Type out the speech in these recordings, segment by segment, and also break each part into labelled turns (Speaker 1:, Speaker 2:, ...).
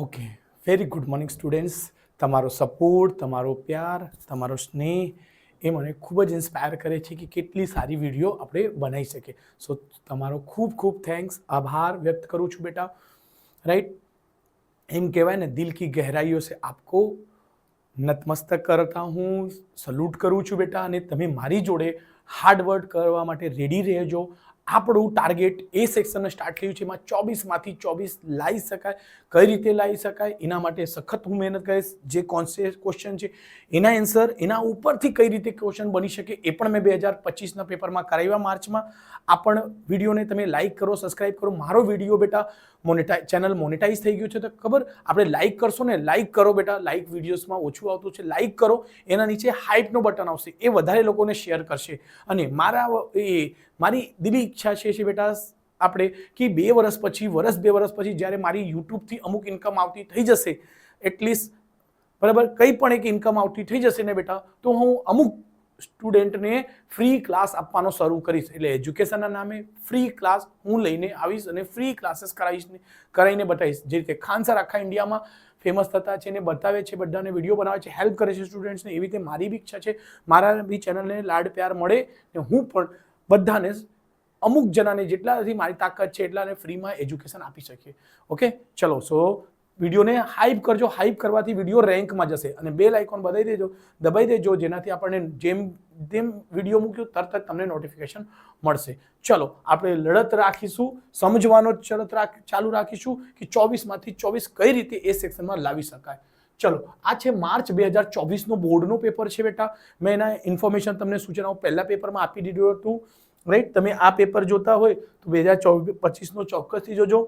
Speaker 1: Okay, very good morning students. તમારો support, તમારો પ્યાર, તમારો સ્નેહ એ મને ખૂબ જ ઇન્સ્પાયર કરે છે કે કેટલી સારી વિડીયો આપણે બનાવી શકીએ. સો તમારો ખૂબ ખૂબ થેન્ક્સ, આભાર વ્યક્ત કરું છું બેટા. રાઈટ, એમ કહેવાય ને, દિલ કી ગહેરાઈઓ સે આપકો નતમસ્તક કરતા હું સલ્યુટ કરું છું બેટા. અને તમે મારી જોડે હાર્ડવર્ક કરવા માટે રેડી રહેજો. આપણું ટાર્ગેટ એ સેક્શન સ્ટાર્ટ થયું છે, એમાં 24માંથી 24 લાવી શકાય. કઈ રીતે લાવી શકાય એના માટે સખત હું મહેનત કરીશ. જે ક્વેશ્ચન છે એના આન્સર, એના ઉપરથી કઈ રીતે ક્વેશ્ચન બની શકે એ પણ મેં 2025ના પેપરમાં કરાવ્યા માર્ચમાં. આ પણ વિડીયોને તમે લાઇક કરો, સબસ્ક્રાઇબ કરો. મારો વિડીયો બેટા ચેનલ મોનેટાઇઝ થઈ ગયું છે તો ખબર, આપણે લાઇક કરશો ને, લાઇક કરો બેટા. લાઇક વિડીયોઝમાં ઓછું આવતું છે, લાઇક કરો. એના નીચે હાઇપનો બટન આવશે, એ વધારે લોકોને શેર કરશે. અને મારી દિલી ઈચ્છા છે બેટા આપણે કે 2 વર્ષ પછી, 2 વર્ષ પછી જ્યારે મારી યુટ્યુબથી અમુક ઇન્કમ આવતી થઈ જશે, એટલીસ્ટ બરાબર કંઈ પણ એક ઇન્કમ આવતી થઈ જશે ને બેટા, તો હું અમુક સ્ટુડન્ટને ફ્રી ક્લાસ આપવાનો શરૂ કરીશ. એટલે એજ્યુકેશનના નામે ફ્રી ક્લાસ હું લઈને આવીશ અને ફ્રી ક્લાસીસ કરાવીને બતાવીશ. જે રીતે ખાન સર આખા ઇન્ડિયામાં ફેમસ થતા છે ને બતાવે છે, બધાને વિડીયો બનાવે છે, હેલ્પ કરે છે સ્ટુડન્ટ્સને. એવી રીતે મારી બી ઈચ્છા છે, મારા બી ચેનલને લાડ પ્યાર મળે ને હું પણ બધાને, અમુક જણાને જેટલાથી મારી તાકાત છે એટલાને ફ્રીમાં એજ્યુકેશન આપી શકીએ. ઓકે, ચલો. સો વિડીયોને હાઇપ કરજો. હાઇપ કરવાથી વિડીયો રેન્કમાં જશે. અને બેલ આઇકોન દબાઈ દેજો, જેનાથી આપણને જેમ વિડીયો મૂક્યો તરત જ તમને નોટિફિકેશન મળશે. ચલો, આપણે લડત રાખીશું, સમજવાનો ચાલુ રાખીશું કે 24માંથી 24 કઈ રીતે એ સેક્શનમાં લાવી શકાય. ચલો, આ છે માર્ચ 2024નો બોર્ડનો પેપર છે બેટા. મેં એના ઇન્ફોર્મેશન તમને સૂચનાઓ પહેલા પેપરમાં આપી દીધું હતું. રાઈટ, તમે આ પેપર જોતા હોય તો 2025નો ચોક્કસથી જોજો.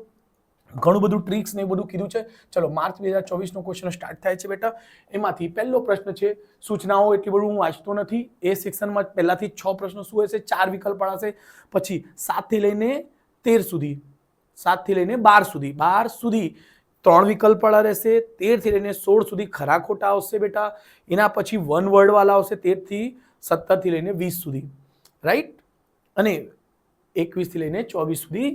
Speaker 1: ઘણું બધું ટ્રિક્સ ને એ બધું કીધું છે. ચલો, માર્ચ 2024નો ક્વેશ્ચન સ્ટાર્ટ થાય છે બેટા. એમાંથી પહેલો પ્રશ્ન છે, સૂચનાઓ એટલી બધું હું વાંચતો નથી. એ સેક્શનમાં પહેલાથી 6 પ્રશ્નો શું હશે, 4 વિકલ્પ હશે. પછી 7 થી લઈને 13 સુધી, 7 થી લઈને 12 સુધી 3 વિકલ્પ વાળા રહેશે. 13 થી લઈને 16 સુધી ખરા ખોટા આવશે બેટા. એના પછી 1 વર્ડ વાળા આવશે 13 થી 17 થી લઈને 20 સુધી. રાઈટ, અને 21 થી લઈને 24 સુધી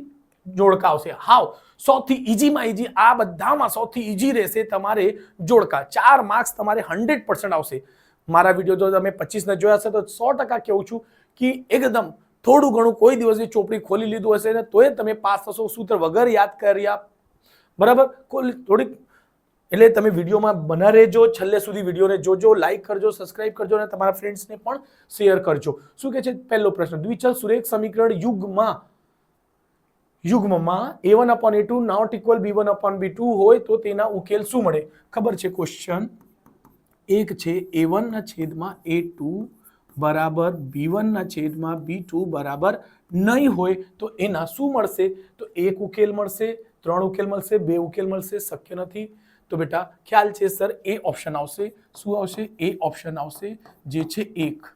Speaker 1: જોડકા આવશે. હાવ સૌથી ઈઝીમાં ઈઝી, આ બધામાં સૌથી ઈઝી રહેશે તમારે જોડકા. 4 માર્ક્સ તમારે 100% આવશે. મારા વિડીયો જો તમે 25 જોયા હશે તો 100% કહું છું કે એકદમ થોડું ઘણું કોઈ દિવસની ચોપડી ખોલી લીધું હશે ને તોય તમે પાસ થશો, સૂત્ર વગર યાદ કર્યા. બરાબર, થોડીક એટલે તમે વિડીયોમાં બના રહેજો, છેલ્લે સુધી વિડીયોને જોજો, લાઈક કરજો, સબસ્ક્રાઇબ કરજો અને તમારા ફ્રેન્ડ્સને પણ શેર કરજો. શું કહે છે પહેલો પ્રશ્ન, દ્વિચલ સુરેખ સમીકરણ યુગ્મમાં a1/a2 નોટ ઇક્વલ b1/b2 હોય તો તેના ઉકેલ શું મળે? ખબર છે ક્વેશ્ચન એક છે a1/a2 બરાબર b1/b2 બરાબર નહીં હોય તો એના શું મળશે? તો એક ઉકેલ મળશે, 3 ઉકેલ મળશે, 2 ઉકેલ મળશે, શક્ય નથી. તો બેટા ખ્યાલ છે સર, એ ઓપ્શન આવશે. શું આવશે? એ ઓપ્શન આવશે, જે છે 1.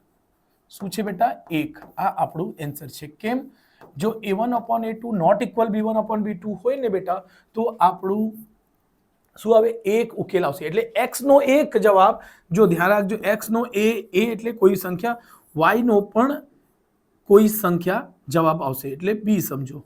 Speaker 1: શું છે બેટા? 1. આ આપણું આન્સર છે. કેમ? જો a1/a2 નોટ ઇક્વલ b1/b2 હોય ને બેટા, તો આપણું શું આવે? 1 ઉકેલ આવશે. એટલે x નો એક જવાબ, જો ધ્યાન રાખજો, x નો a એટલે કોઈ સંખ્યા, y નો પણ કોઈ સંખ્યા જવાબ આવશે, એટલે b સમજો.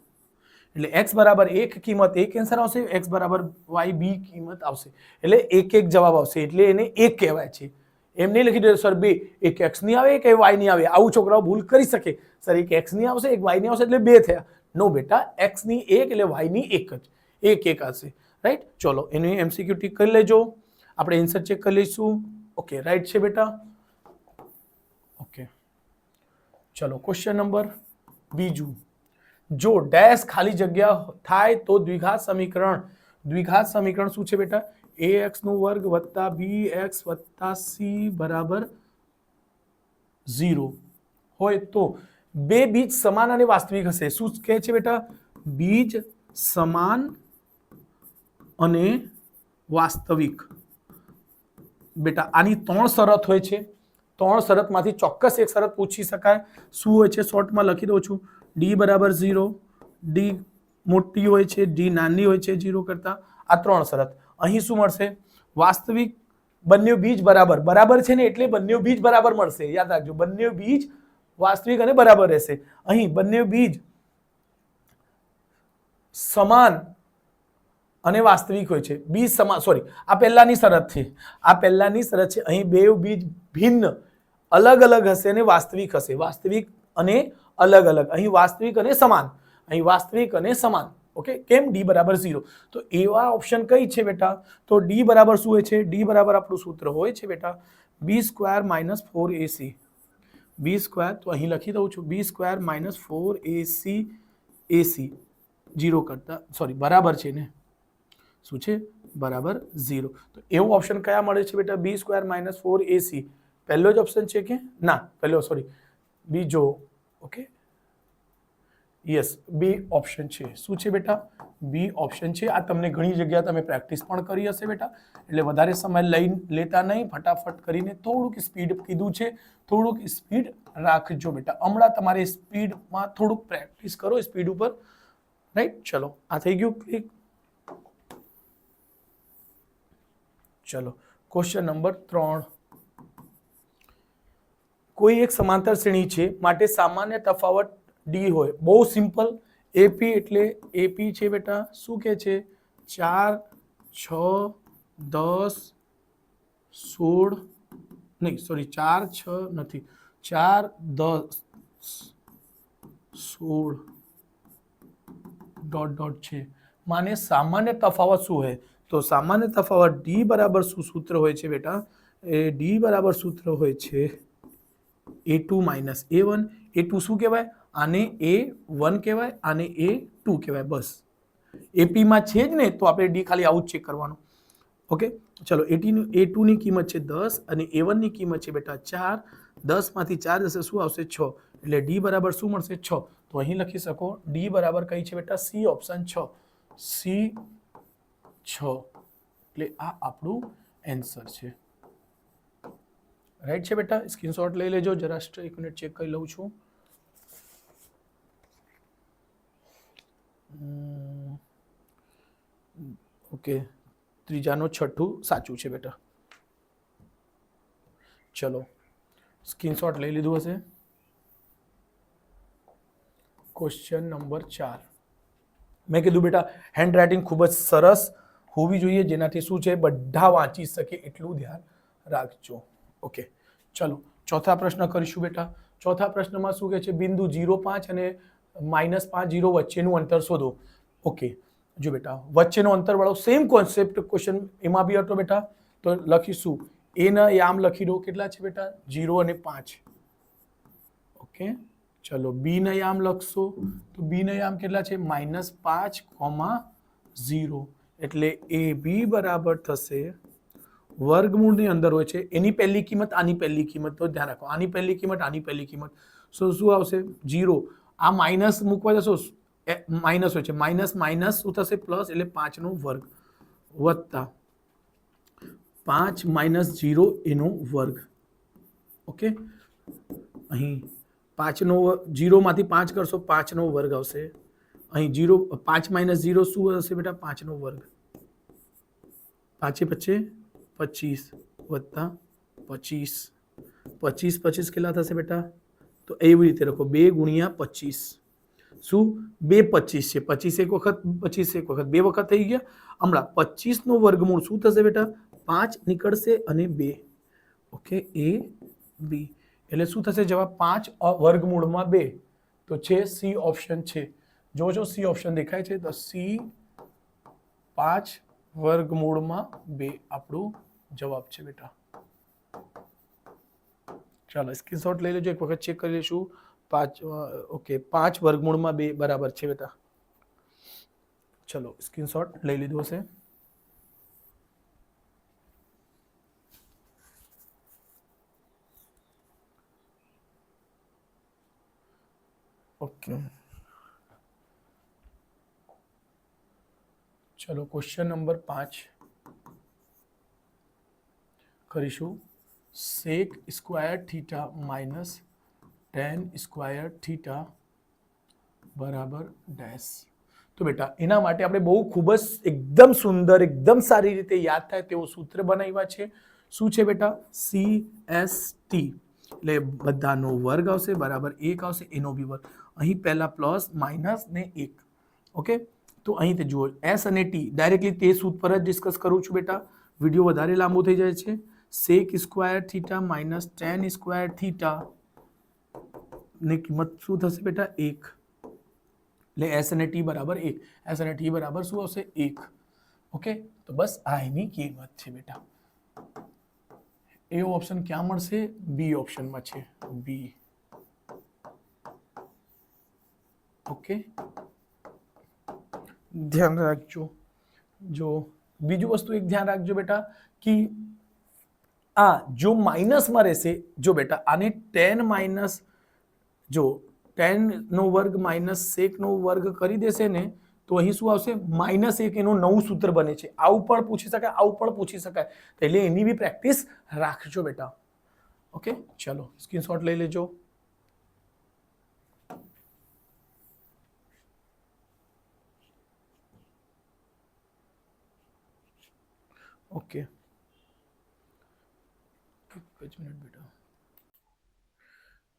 Speaker 1: એટલે x બરાબર 1 કિંમત 1 આન્સર આવશે, x બરાબર y b કિંમત આવશે. એટલે 1 જવાબ આવશે, એટલે એને 1 કહેવાય છે. એમ નહીં લખી દો સર 2, એક x નહીં આવે કે y નહીં આવે. આવું છોકરાઓ ભૂલ કરી શકે. સર એક x નહીં આવશે, એક y નહીં આવશે એટલે 2 થયા. નો બેટા, x ની 1 એટલે y ની 1 જ, 1 હશે. રાઈટ, ચલો એની MCQ ટીક કરી લેજો. આપણે આન્સર ચેક કરી લઈશું. ઓકે, રાઈટ છે બેટા. ઓકે, ચલો ક્વેશ્ચન નંબર બીજું, જો ડેશ ખાલી જગ્યા થાય તો દ્વિઘાત સમીકરણ શું છે બેટા? ax² વત્તા bx વત્તા c બરાબર 0 હોય તો બે બીજ સમાન અને વાસ્તવિક હશે. શું કહે છે બેટા? બીજ સમાન અને વાસ્તવિક. બેટા આની 3 શરત હોય છે. 3 શરતમાંથી ચોક્કસ એક શરત પૂછી શકાય. શું હોય છે? શોર્ટમાં લખી દઉં છું. d બરાબર 0, d મોટી હોય છે, d નાની હોય છે 0 કરતા. આ 3 શરત. અહીં શું મળશે? વાસ્તવિક, બંને બીજ બરાબર છે ને, એટલે બંને બીજ બરાબર મળશે. યાદ રાખજો, બંને બીજ વાસ્તવિક અને બરાબર રહેશે. અહીં બંને બીજ સમાન અને વાસ્તવિક હોય છે, બીજ સમાન, સોરી આ પહેલાની શરત છે, આ પહેલાની શરત છે. અહીં બે બીજ ભિન્ન અલગ અલગ હશે અને વાસ્તવિક હશે, વાસ્તવિક અને અલગ અલગ, અહીં વાસ્તવિક અને સમાન, અહીં વાસ્તવિક અને સમાન. ઓકે, કેમ? ડી બરાબર 0. તો એવા ઓપ્શન કઈ છે બેટા? તો ડી બરાબર શું હોય છે? ડી બરાબર આપણું સૂત્ર હોય છે બેટા બી સ્ક્વેર માઇનસ 4ac. બી સ્ક્વેર, તો અહીં લખી દઉં છું, બી સ્ક્વેર માઇનસ 4ac ac 0 કરતા, સોરી બરાબર છે ને, શું છે? બરાબર 0. તો એવું ઓપ્શન કયા મળે છે બેટા? બી સ્ક્વેર માઇનસ 4ac પહેલો જ ઓપ્શન છે કે ના? પહેલો, સોરી બીજો. ઓકે, યસ, બી ઓપ્શન છે. શું છે બેટા? બી ઓપ્શન છે. આ તમને ઘણી જગ્યા તમે પ્રેક્ટિસ પણ કરી હશે બેટા, એટલે વધારે સમય લઈ લેતા નહીં, ફટાફટ કરીને થોડુંક સ્પીડ કીધું છે, થોડુંક સ્પીડ રાખજો બેટા. હમણાં તમારે સ્પીડમાં થોડુંક પ્રેક્ટિસ કરો, સ્પીડ ઉપર, રાઈટ? ચલો, આ થઈ ગયું ક્લિક. ચલો, ક્વેશ્ચન નંબર 3. કોઈ એક સમાંતર શ્રેણી છે માટે સામાન્ય તફાવત ડી હોય. બહુ સિમ્પલ. એપી એટલે એપી છે બેટા, શું કે છે? 4, 6, 10, 16, નહીં સોરી 4, 6 નથી, 4, 10, 16 ડોટ ડોટ છે. માને સામાન્ય તફાવત શું હોય? તો સામાન્ય તફાવત ડી બરાબર શું સૂત્ર હોય છે બેટા? એ ડી બરાબર સૂત્ર હોય છે a2 માઇનસ a1. a2 શું કહેવાય? આને a1 કહેવાય, આને a2 કહેવાય. બસ એપી માં છે જ ને, તો આપણે ડી ખાલી આવું જ ચેક કરવાનું. ઓકે, ચલો, a2 ની કિંમત છે 10 અને a1 ની કિંમત છે બેટા 4. 10 માંથી 4 જશે, શું આવશે? 6. એટલે ડી બરાબર શું મળશે? 6. તો અહીં લખી શકો ડી બરાબર કઈ છે બેટા? C option 6. સી 6, એટલે આ આપણું આન્સર છે. રાઈટ છે બેટા? સ્ક્રીનશોટ લઈ લેજો. જરા એક મિનિટ ચેક કરી લઉં છું. ઓકે, ત્રીજાનું છઠ્ઠું સાચું છે બેટા. ચલો, સ્ક્રીનશોટ લઈ લીધું હશે. Question number 4. મેં કીધું બેટા હેન્ડ રાઇટિંગ ખૂબ જ સરસ હોવી જોઈએ, જેનાથી શું છે બધા વાંચી શકે, એટલું ધ્યાન રાખજો. ઓકે, ચલો ચોથા પ્રશ્ન કરીશું બેટા. ચોથા પ્રશ્નમાં શું કહે છે? બિંદુ 0.5 અને -5 વચ્ચેનું અંતર શોધો. ઓકે, જો બેટા વચ્ચેનો અંતર વાળો સેમ કોન્સેપ્ટ ક્વેશ્ચન એમાં બી હતો બેટા. તો લખીશું એ ના યામ લખી દો. કેટલા છે બેટા? 0 અને 5. ઓકે, ચલો બી ના યામ લખશો તો બી ના યામ કેટલા છે? -5,0. એટલે એ બી બરાબર થશે, વર્ગમૂળની અંદર હોય છે, એની પહેલી કિંમત આની પહેલી કિંમત, તો ધ્યાન રાખો, આની પહેલી કિંમત આની પહેલી કિંમત, શું આવશે? 0. આ માઇનસ મૂકવા જશો, માઇનસ હોય છે, માઇનસ માઇનસ શું થશે? પ્લસ, એટલે 5 નો વર્ગ વત્તા 5 માઇનસ 0 એનો વર્ગ. ઓકે, અહીં 5 નો 0 માંથી 5 કરશો, 5 નો વર્ગ આવશે. અહીં 0, 5 માઇનસ 0 શું હશે બેટા? 5 નો વર્ગ. 5 × 5 = 25 વત્તા 25. 25 25 કેટલા થશે બેટા? તો એવી રીતે લખો 2 × 25. શું? 2 25 છે, 25 એક વખત, 25 એક વખત, 2 વખત થઈ ગયા. હમણાં 25 નો વર્ગમૂળ શું થશે બેટા? 5 નીકળશે અને 2. ઓકે, એ બી એટલે શું થશે જવાબ? 5 વર્ગમૂળમાં 2. તો છે સી ઓપ્શન છે. જો સી ઓપ્શન દેખાય છે તો સી 5 વર્ગમૂળમાં 2 આપણું જવાબ છે બેટા. ચાલો સ્ક્રીનશોટ લઈ લેજો, એક વખત ચેક કરી લઈશું. 5 5 વર્ગમૂળમાં 2 બરાબર છે બેટા. ચલો સ્ક્રીનશોટ લઈ લીધું હશે. ઓકે, ચલો ક્વેશ્ચન નંબર 5 કરીશું. sec square theta minus tan square theta બરાબર ડેશ. તો બેટા એના માટે આપણે બહુ ખૂબ જ એકદમ સુંદર, એકદમ સારી રીતે યાદ થાય તેવું સૂત્ર બનાવ્યા છે. શું છે બેટા? CST, એટલે બધાનો વર્ગ આવશે બરાબર 1 આવશે, એનો બી વર્ગ. અહીં પહેલા પ્લસ માઇનસ ને 1. ઓકે, તો અહીં તે જુઓ એસ અને ટી ડાયરેક્ટલી તે સૂત્ર પર જ ડિસ્કસ કરું છું બેટા, વિડીયો વધારે લાંબો થઈ જાય છે. Sec square theta minus ten square theta ની કિંમત શું થશે બેટા 1, એટલે એસ અને ટી બરાબર 1, એસ અને ટી બરાબર શું આવશે 1. ઓકે, તો બસ આ એની કિંમત છે બેટા. એ ઓપ્શન ક્યાં મળશે? બી ઓપ્શનમાં છે, બી. ઓકે, ધ્યાન રાખજો. જો બીજું વસ્તુ એક ધ્યાન રાખજો બેટા કે આ જો માઇનસમાં રહેશે, જો બેટા આને 10 માઇનસ, જો 10 નો વર્ગ માઇનસ sec નો વર્ગ કરી દેશે ને તો અહીં શું આવશે? -1 એનું નવું સૂત્ર બને છે. આવું પણ પૂછી શકાય, આવું પણ પૂછી શકાય, એટલે એની બી પ્રેક્ટિસ રાખજો બેટા. ઓકે, ચલો સ્ક્રીનશોટ લઈ લેજો. ઓકે, એક મિનિટ બેટા.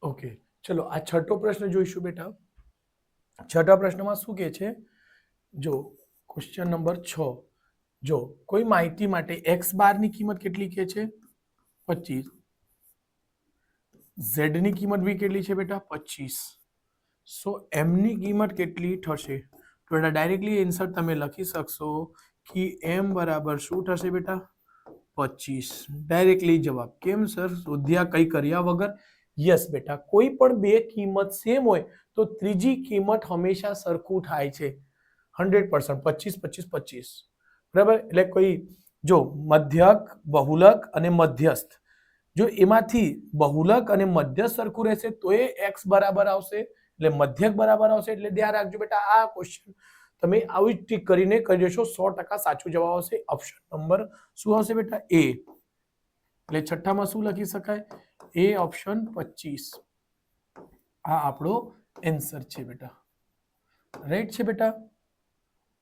Speaker 1: ઓકે, ચલો આ છઠ્ઠો પ્રશ્ન જોઈશું બેટા. છઠ્ઠા પ્રશ્નમાં શું કહે છે? જો ક્વેશ્ચન નંબર 6, જો કોઈ માહિતી માટે x બાર ની કિંમત કેટલી કહે છે? 25. z ની કિંમત બી કેટલી છે બેટા? 25. સો m ની કિંમત કેટલી થશે? તો બેટા ડાયરેક્ટલી આન્સર તમે લખી શકશો કે m બરાબર શું થશે બેટા? 25. ડાયરેક્ટલી જવાબ. કેમ સર? શોધ્યા કંઈ કર્યા વગર? યસ બેટા, કોઈ પણ બે કિંમત સેમ હોય તો ત્રીજી કિંમત હંમેશા સરખું થાય છે. 100%, 25, 25, 25. બરાબર? એટલે કોઈ જો મધ્યક, બહુલક અને મધ્યસ્થ, જો એમાંથી બહુલક અને મધ્યસ્થ સરખું રહેશે તો એ x બરાબર આવશે, એટલે મધ્યક બરાબર આવશે. એટલે ધ્યાન રાખજો બેટા, આ ક્વેશ્ચન તમે આવી જ ટીક કરીને કરી દેશો, 100% સાચો જવાબ આવશે. ઓપ્શન નંબર શું આવશે બેટા? એ. એટલે છઠ્ઠામાં શું લખી શકાય? એ ઓપ્શન 25. આ આપણો આન્સર છે બેટા. રાઈટ છે બેટા.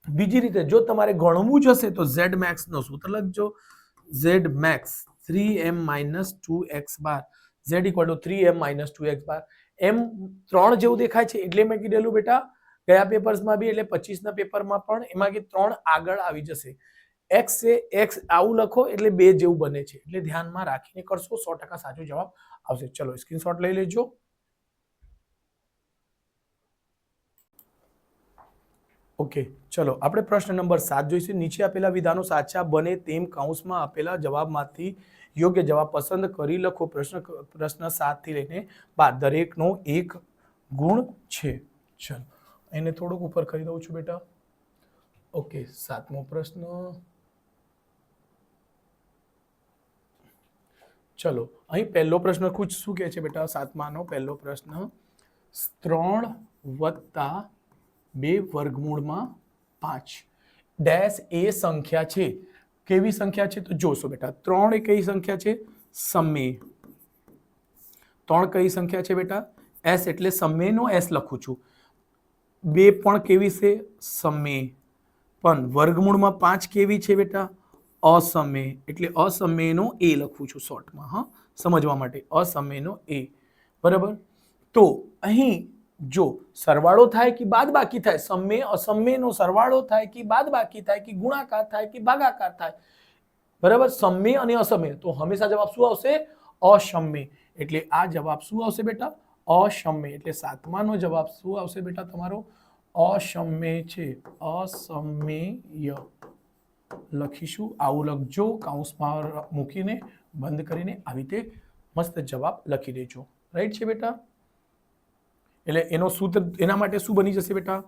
Speaker 1: બીજી રીતે જો તમારે ગણવું જ હશે તો z max નો સૂત્ર લખજો. z max 3m - 2x બાર, z = 3m - 2x બાર. m 3 જેવું દેખાય છે એટલે મેં કીધેલું બેટા ગયા પેપર્સમાં બી, એટલે 25 ના પેપરમાં પણ એમાં કે 3 આગળ આવી જશે. x છે, x આવું લખો એટલે 2 જેવું બને છે, એટલે ધ્યાનમાં રાખીને કરશો, 100% સાચો જવાબ આવશે. ચલો સ્ક્રીનશોટ લઈ લેજો. ઓકે, ચલો આપણે પ્રશ્ન નંબર 7 જોઈશું. નીચે આપેલા વિધાનો સાચા બને તેમ કૌંસમાં આપેલા જવાબમાંથી યોગ્ય જવાબ પસંદ કરી લખો. પ્રશ્ન 7 થી લઈને 12 દરેકનો એક ગુણ છે. ચલો એને થોડુંક ઉપર કરી દઉં છું બેટા. ઓકે, 7મો પ્રશ્ન. ચલો અહીં પહેલો પ્રશ્ન શું કહે છે બેટા? 7માનો પહેલો પ્રશ્ન 3 + 2 વર્ગમૂળમાં 5 ડેશ એ સંખ્યા છે. કેવી સંખ્યા છે? તો જોશો બેટા, 3 એ કઈ સંખ્યા છે? સમય. 3 કઈ સંખ્યા છે બેટા? s, એટલે સમયનો s લખું છું. 2 પણ કેવી છે? સમય. પણ વર્ગમૂળમાં 5 કેવી છે બેટા? અસમય. એટલે અસમયનો એ લખું છું શોર્ટમાં, હા, સમજવા માટે. અસમયનો એ. બરાબર? તો અહીં જો સરવાળો થાય કે બાદબાકી થાય, સમય અસમયનો સરવાળો થાય કે બાદબાકી થાય કે ગુણાકાર થાય કે ભાગાકાર થાય, બરાબર, સમય અને અસમય, તો હંમેશા જવાબ શું આવશે? અસમય. એટલે આ જવાબ શું આવશે બેટા? અસમય. એટલે 7માનો જવાબ શું આવશે બેટા તમારો? અસમય છે. અસમય લખીશું, આવું લખજો, કૌંસમાં મૂકીને બંધ કરીને આવી રીતે મસ્ત જવાબ લખી દેજો. રાઈટ છે બેટા? એટલે એનો સૂત્ર એના માટે શું બની જશે બેટા?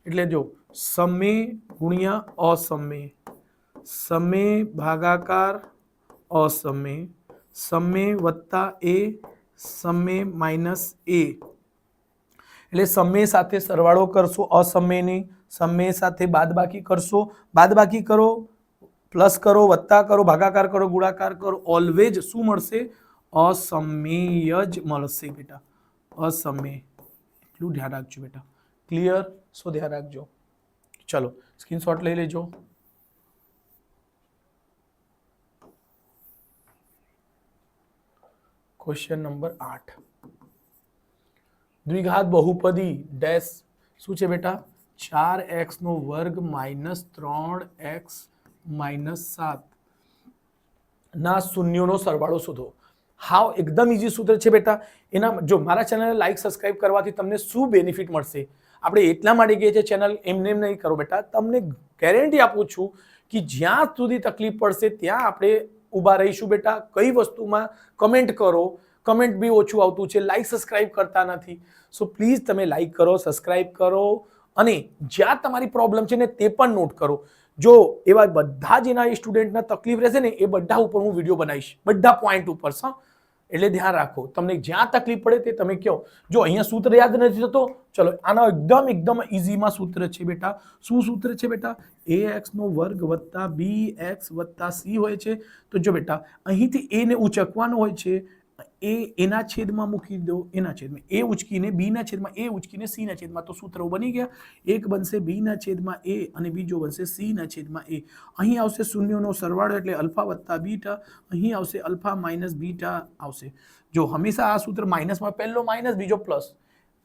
Speaker 1: એટલે જો સમય ગુણ્યા અસમય, સમય ભાગાકાર અસમય, સમય વત્તા એ, સમય માઇનસ એ. એટલે સમય સાથે સરવાળો કરશો અસમયની, સમય સાથે બાદબાકી કરશો, બાદબાકી કરો, પ્લસ કરો, વત્તા કરો, ભાગાકાર કરો, ગુણાકાર કરો, ઓલવેજ શું મળશે? અસમય જ મળશે બેટા. અસમય. એટલું ધ્યાન રાખજો બેટા. ક્લિયર? શું ધ્યાન રાખજો. ચલો સ્ક્રીનશોટ લઈ લેજો. ક્વેશ્ચન નંબર 8 દ્વિઘાત બહુપદી ડેશ શું છે બેટા? 4x નો વર્ગ માઇનસ 3x માઇનસ 7 ના શૂન્યોનો સરવાળો શોધો. હાવ એકદમ ઇઝી સૂત્ર છે બેટા. એના જો મારા ચેનલને લાઈક સબસ્ક્રાઇબ કરવાથી તમને શું બેનિફિટ મળશે? આપણે એટલા માટે કહીએ છીએ ચેનલ એમને એમ નહીં કરો બેટા. તમને ગેરંટી આપું છું કે જ્યાં સુધી તકલીફ પડશે ત્યાં આપણે ઊભા રહીશું બેટા. કઈ વસ્તુમાં કમેન્ટ કરો, કમેન્ટ બી ઓછું આવતું છે, લાઈક સબસ્ક્રાઇબ કરતા નથી. સો પ્લીઝ તમે લાઈક કરો, સબસ્ક્રાઇબ કરો અને જ્યાં તમારી પ્રોબ્લેમ છે ને તે પણ નોટ કરો. જો એવા બધા જ એના સ્ટુડન્ટના તકલીફ રહેશે ને એ બધા ઉપર હું વિડીયો બનાવીશ, બધા પોઈન્ટ ઉપર. એટલે ધ્યાન રાખો, તમને જ્યાં તકલીફ પડે તે તમે કહો. જો અહીંયા સૂત્ર યાદ નથી થતો, ચલો આનો એકદમ ઇઝીમાં સૂત્ર છે બેટા. શું સૂત્ર છે બેટા? ax નો વર્ગ વત્તા bx વત્તા c હોય છે. તો જો બેટા અહીંથી a ને ઉચકવાનો હોય છે, એના છેદમાં મૂકી દો, એના છેદમાં a ઉચકીને b ના છેદમાં a ઉચકીને c ના છેદમાં. તો સૂત્રો બની ગયા. એક બનશે b ના છેદમાં a અને બીજો બનશે c ના છેદમાં a. અહીં આવશે શૂન્યોનો સરવાળો એટલે અલ્ફા વત્તા બીટા. અહીં આવશે અલ્ફા માઇનસ બીટા આવશે. જો હંમેશા આ સૂત્ર માઇનસમાં પહેલો માઇનસ બીજો પ્લસ,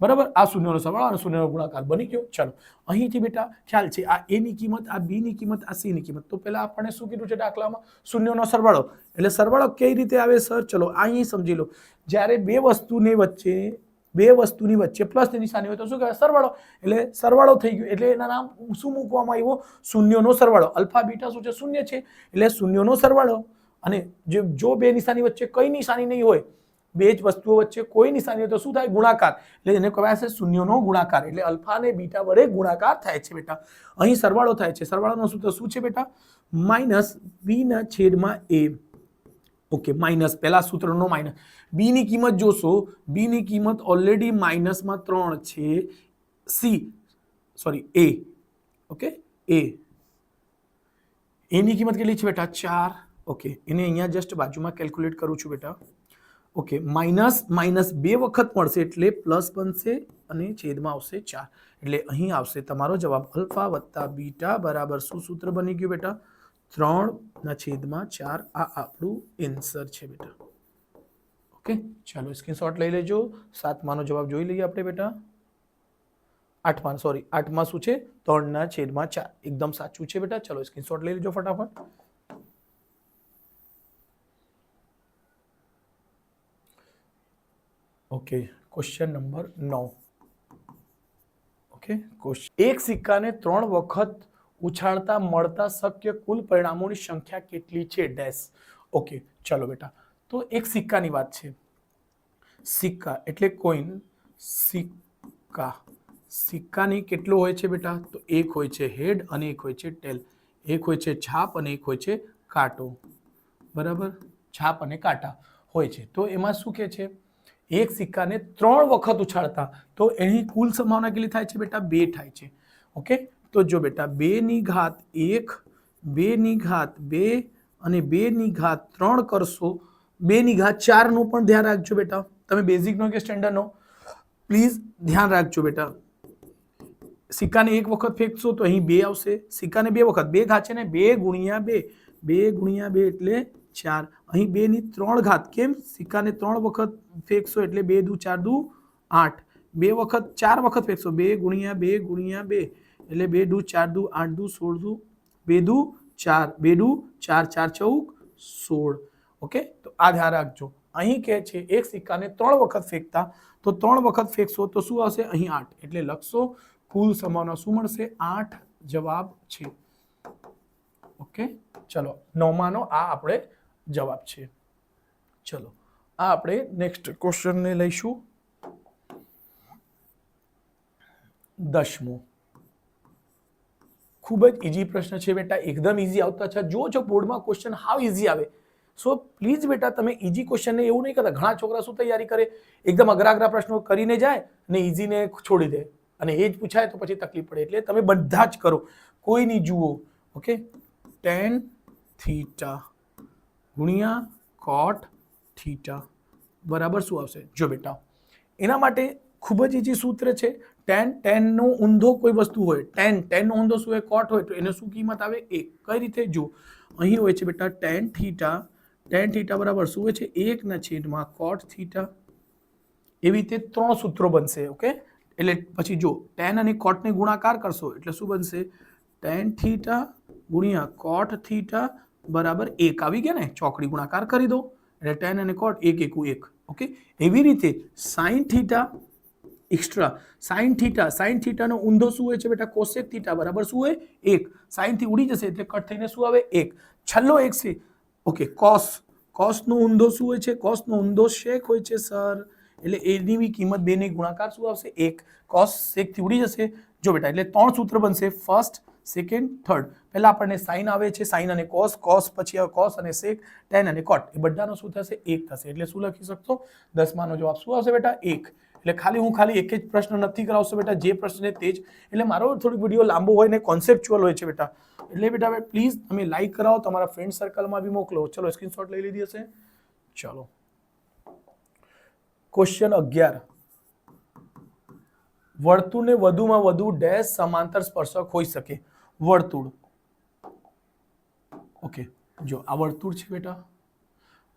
Speaker 1: બરાબર. આ શૂન્યનો સરવાળો અને શૂન્યનો ગુણાકાર બની ગયો. ચાલો અહીંથી બેટા ખ્યાલ છે આ a ની કિંમત, આ b ની કિંમત, આ c ની કિંમત. તો પહેલા આપણે શું કીધું છે દાખલામાં? શૂન્યનો સરવાળો. એટલે સરવાળો કઈ રીતે આવે સર? ચલો અહીં સમજી લો. જ્યારે બે વસ્તુની વચ્ચે પ્લસની નિશાની હોય તો શું કહેવાય? સરવાળો. એટલે સરવાળો થઈ ગયો એટલે એના નામ શું મૂકવામાં આવ્યો? શૂન્યનો સરવાળો. અલ્ફા બીટા શું છે? શૂન્ય છે એટલે શૂન્યનો સરવાળો. અને જો બે નિશાની વચ્ચે કઈ નિશાની નહીં હોય, બે જ વસ્તુઓ વચ્ચે કોઈ નિશાની હોય તો શું થાય? ગુણાકાર. એટલે એને કહેવાય છે શૂન્યનો ગુણાકાર. એટલે અલ્ફા અને બીટા વડે ગુણાકાર થાય છે બેટા. અહીં સરવાળો થાય છે. સરવાળાનો સૂત્ર શું છે બેટા? માઇનસ b ના છેદમાં a. ઓકે, માઇનસ પહેલા સૂત્રનો માઇનસ. b ની કિંમત જોશો, b ની કિંમત ઓલરેડી માઇનસમાં 3 છે. a. ઓકે, a ની કિંમત કેટલી છે બેટા? 4. ઓકે, એને અહીંયા જસ્ટ બાજુમાં કેલ્ક્યુલેટ કરું છું બેટા. ઓકે, માઇનસ બે વખત મળશે એટલે પ્લસ બનશે અને છેદમાં આવશે 4. એટલે અહીં આવશે તમારો જવાબ અલ્ફા વત્તા બીટા બરાબર શું સૂત્ર બની ગયું બેટા? 3/4. આ આપણું આન્સર છે બેટા. ઓકે, ચાલો સ્ક્રીનશોટ લઈ લેજો. 7માનો જવાબ જોઈ લઈએ આપણે બેટા. 8માં શું છે? 3/4. એકદમ સાચું છે બેટા. ચલો સ્ક્રીનશોટ લઈ લેજો ફટાફટ. Okay, question number 9. ઓકે, એક સિક્કાને 3 વખત ઉછાળતા મળતા શક્ય કુલ પરિણામોની સંખ્યા કેટલી છે? ડેશ. ઓકે, ચલો બેટા. તો એક સિક્કાની વાત છે. સિક્કા એટલે કોઈન. સિક્કાની કેટલો હોય છે બેટા? તો એક હોય છે હેડ અને એક હોય છે ટેલ. એક હોય છે છાપ અને એક હોય છે કાંટો. બરાબર, છાપ અને કાંટા હોય છે. તો એમાં શું કહે છે? એક સિક્કાને 3 વખત ઉછાળતા તો એની કુલ સંભાવના કેટલી થાય છે બેટા? 2 થાય છે. ઓકે, તો જો બેટા 2 ની ઘાત 1, 2 ની ઘાત 2 અને 2 ની ઘાત 3 કરશો. 2 ની ઘાત 4 નું પણ ધ્યાન રાખજો બેટા. તમે બેઝિકનો કે સ્ટેન્ડર્ડનો પ્લીઝ ધ્યાન રાખજો બેટા. સિક્કાને એક વખત ફેંકશો તો અહીં 2 આવશે. સિક્કાને 2 વખત, 2 ઘાત છે ને, 2 ગુણ્યા 2, 2 ગુણ્યા 2 એટલે 4. અહીં 2 ની 3 ઘાત. કેમ? સિક્કાને 3 વખત ફેંકશો એટલે 2 દુ 4 દુ 8. 2 વખત 4 વખત ફેંકશો 2 ગુણ્યા 2 ગુણ્યા 2 એટલે 2 દુ 4 દુ 8 દુ 16 દુ 2 દુ 4, 2 દુ 4, 4 ચૌક 16. ઓકે, તો આ ધ્યાન રાખજો. અહીં કહે છે એક સિક્કાને 3 વખત ફેંકતા, તો 3 વખત ફેંકશો તો શું આવશે? અહીં 8. એટલે લખશો કુલ સંભાવના શું મળશે? 8 જવાબ છે. ઓકે, ચલો 9માનો આ આપણે જવાબ છે. ચલો આ આપણે નેક્સ્ટ ક્વેશ્ચનને લઈશું. 10મો ખૂબ જ ઇઝી પ્રશ્ન છે બેટા. એકદમ ઇઝી આવતા છે. જો બોર્ડમાં ક્વેશ્ચન હાવ ઇઝી આવે. સો પ્લીઝ બેટા તમે ઇઝી ક્વેશ્ચનને એવું નહીં કરતા. ઘણા છોકરા શું તૈયારી કરે? એકદમ અઘરા પ્રશ્નો કરીને જાય અને ઇઝીને છોડી દે અને એ જ પૂછાય તો પછી તકલીફ પડે. એટલે તમે બધા જ કરો, કોઈ નહીં જુઓ. ઓકે, tan θ ગુણ્યા cot θ બરાબર શું આવશે? જો બેટા એના માટે ખૂબ જ ઇઝી સૂત્ર છે. tan નો ઊંધો કોઈ વસ્તુ હોય, tan નો ઊંધો શું હોય? cot હોય તો એને શું કિંમત આવે? 1. કઈ રીતે? જો અહીં હોય છે બેટા tan θ બરાબર શું હોય છે? 1/cot θ. એવી રીતે 3 સૂત્રો બનશે. ઓકે, એટલે પછી જો tan અને cot ને ગુણાકાર કરશો એટલે શું બનશે tan થીટા ગુણ્યા cot થીટા બરાબર 1 આવી ગયા ને ચોકડી ગુણાકાર કરી દો એટલે tan અને cot 1 એકુ 1 ઓકે એવી રીતે sin થીટા એક્સ્ટ્રા sin થીટાનો ઊંધો શું હોય છે બેટા cosec થીટા બરાબર શું હોય 1 sin થી ઉડી જશે એટલે કટ થઈને શું આવે 1 છેલ્લો એક છે ઓકે cos નો ઊંધો શું હોય છે cos નો ઊંધો sec હોય છે સર એટલે એની બી કિંમત 2 ની ગુણાકાર શું આવશે 1 cos sec થી ઉડી જશે જો બેટા એટલે ત્રણ સૂત્ર બનશે ફર્સ્ટ સેકન્ડ થર્ડ પહેલા આપણને sin આવે છે sin અને cos પછી આવે cos અને sec tan અને cot એ બધાનો શું થશે 1 થશે એટલે શું લખી શકશો 10 નો જવાબ શું આવશે બેટા 1 એટલે ખાલી એક જ પ્રશ્ન નથી કરાવશો બેટા જે પ્રશ્ન છે તે જ એટલે મારો થોડું વિડિયો લાંબો હોય ને કોન્સેપ્ચ્યુઅલ હોય છે બેટા એટલે બેટા પ્લીઝ તમે લાઈક કરાવો તમારા ફ્રેન્ડ સર્કલમાં બી મોકલો ચલો સ્ક્રીનશોટ લઈ લીધી હશે ચલો ક્વેશ્ચન 11 વર્તુળને વધુમાં વધુ ડેશ સમાંતર સ્પર્શક હોઈ શકે વર્તુળ ઓકે જો આ વર્તુળ છે બેટા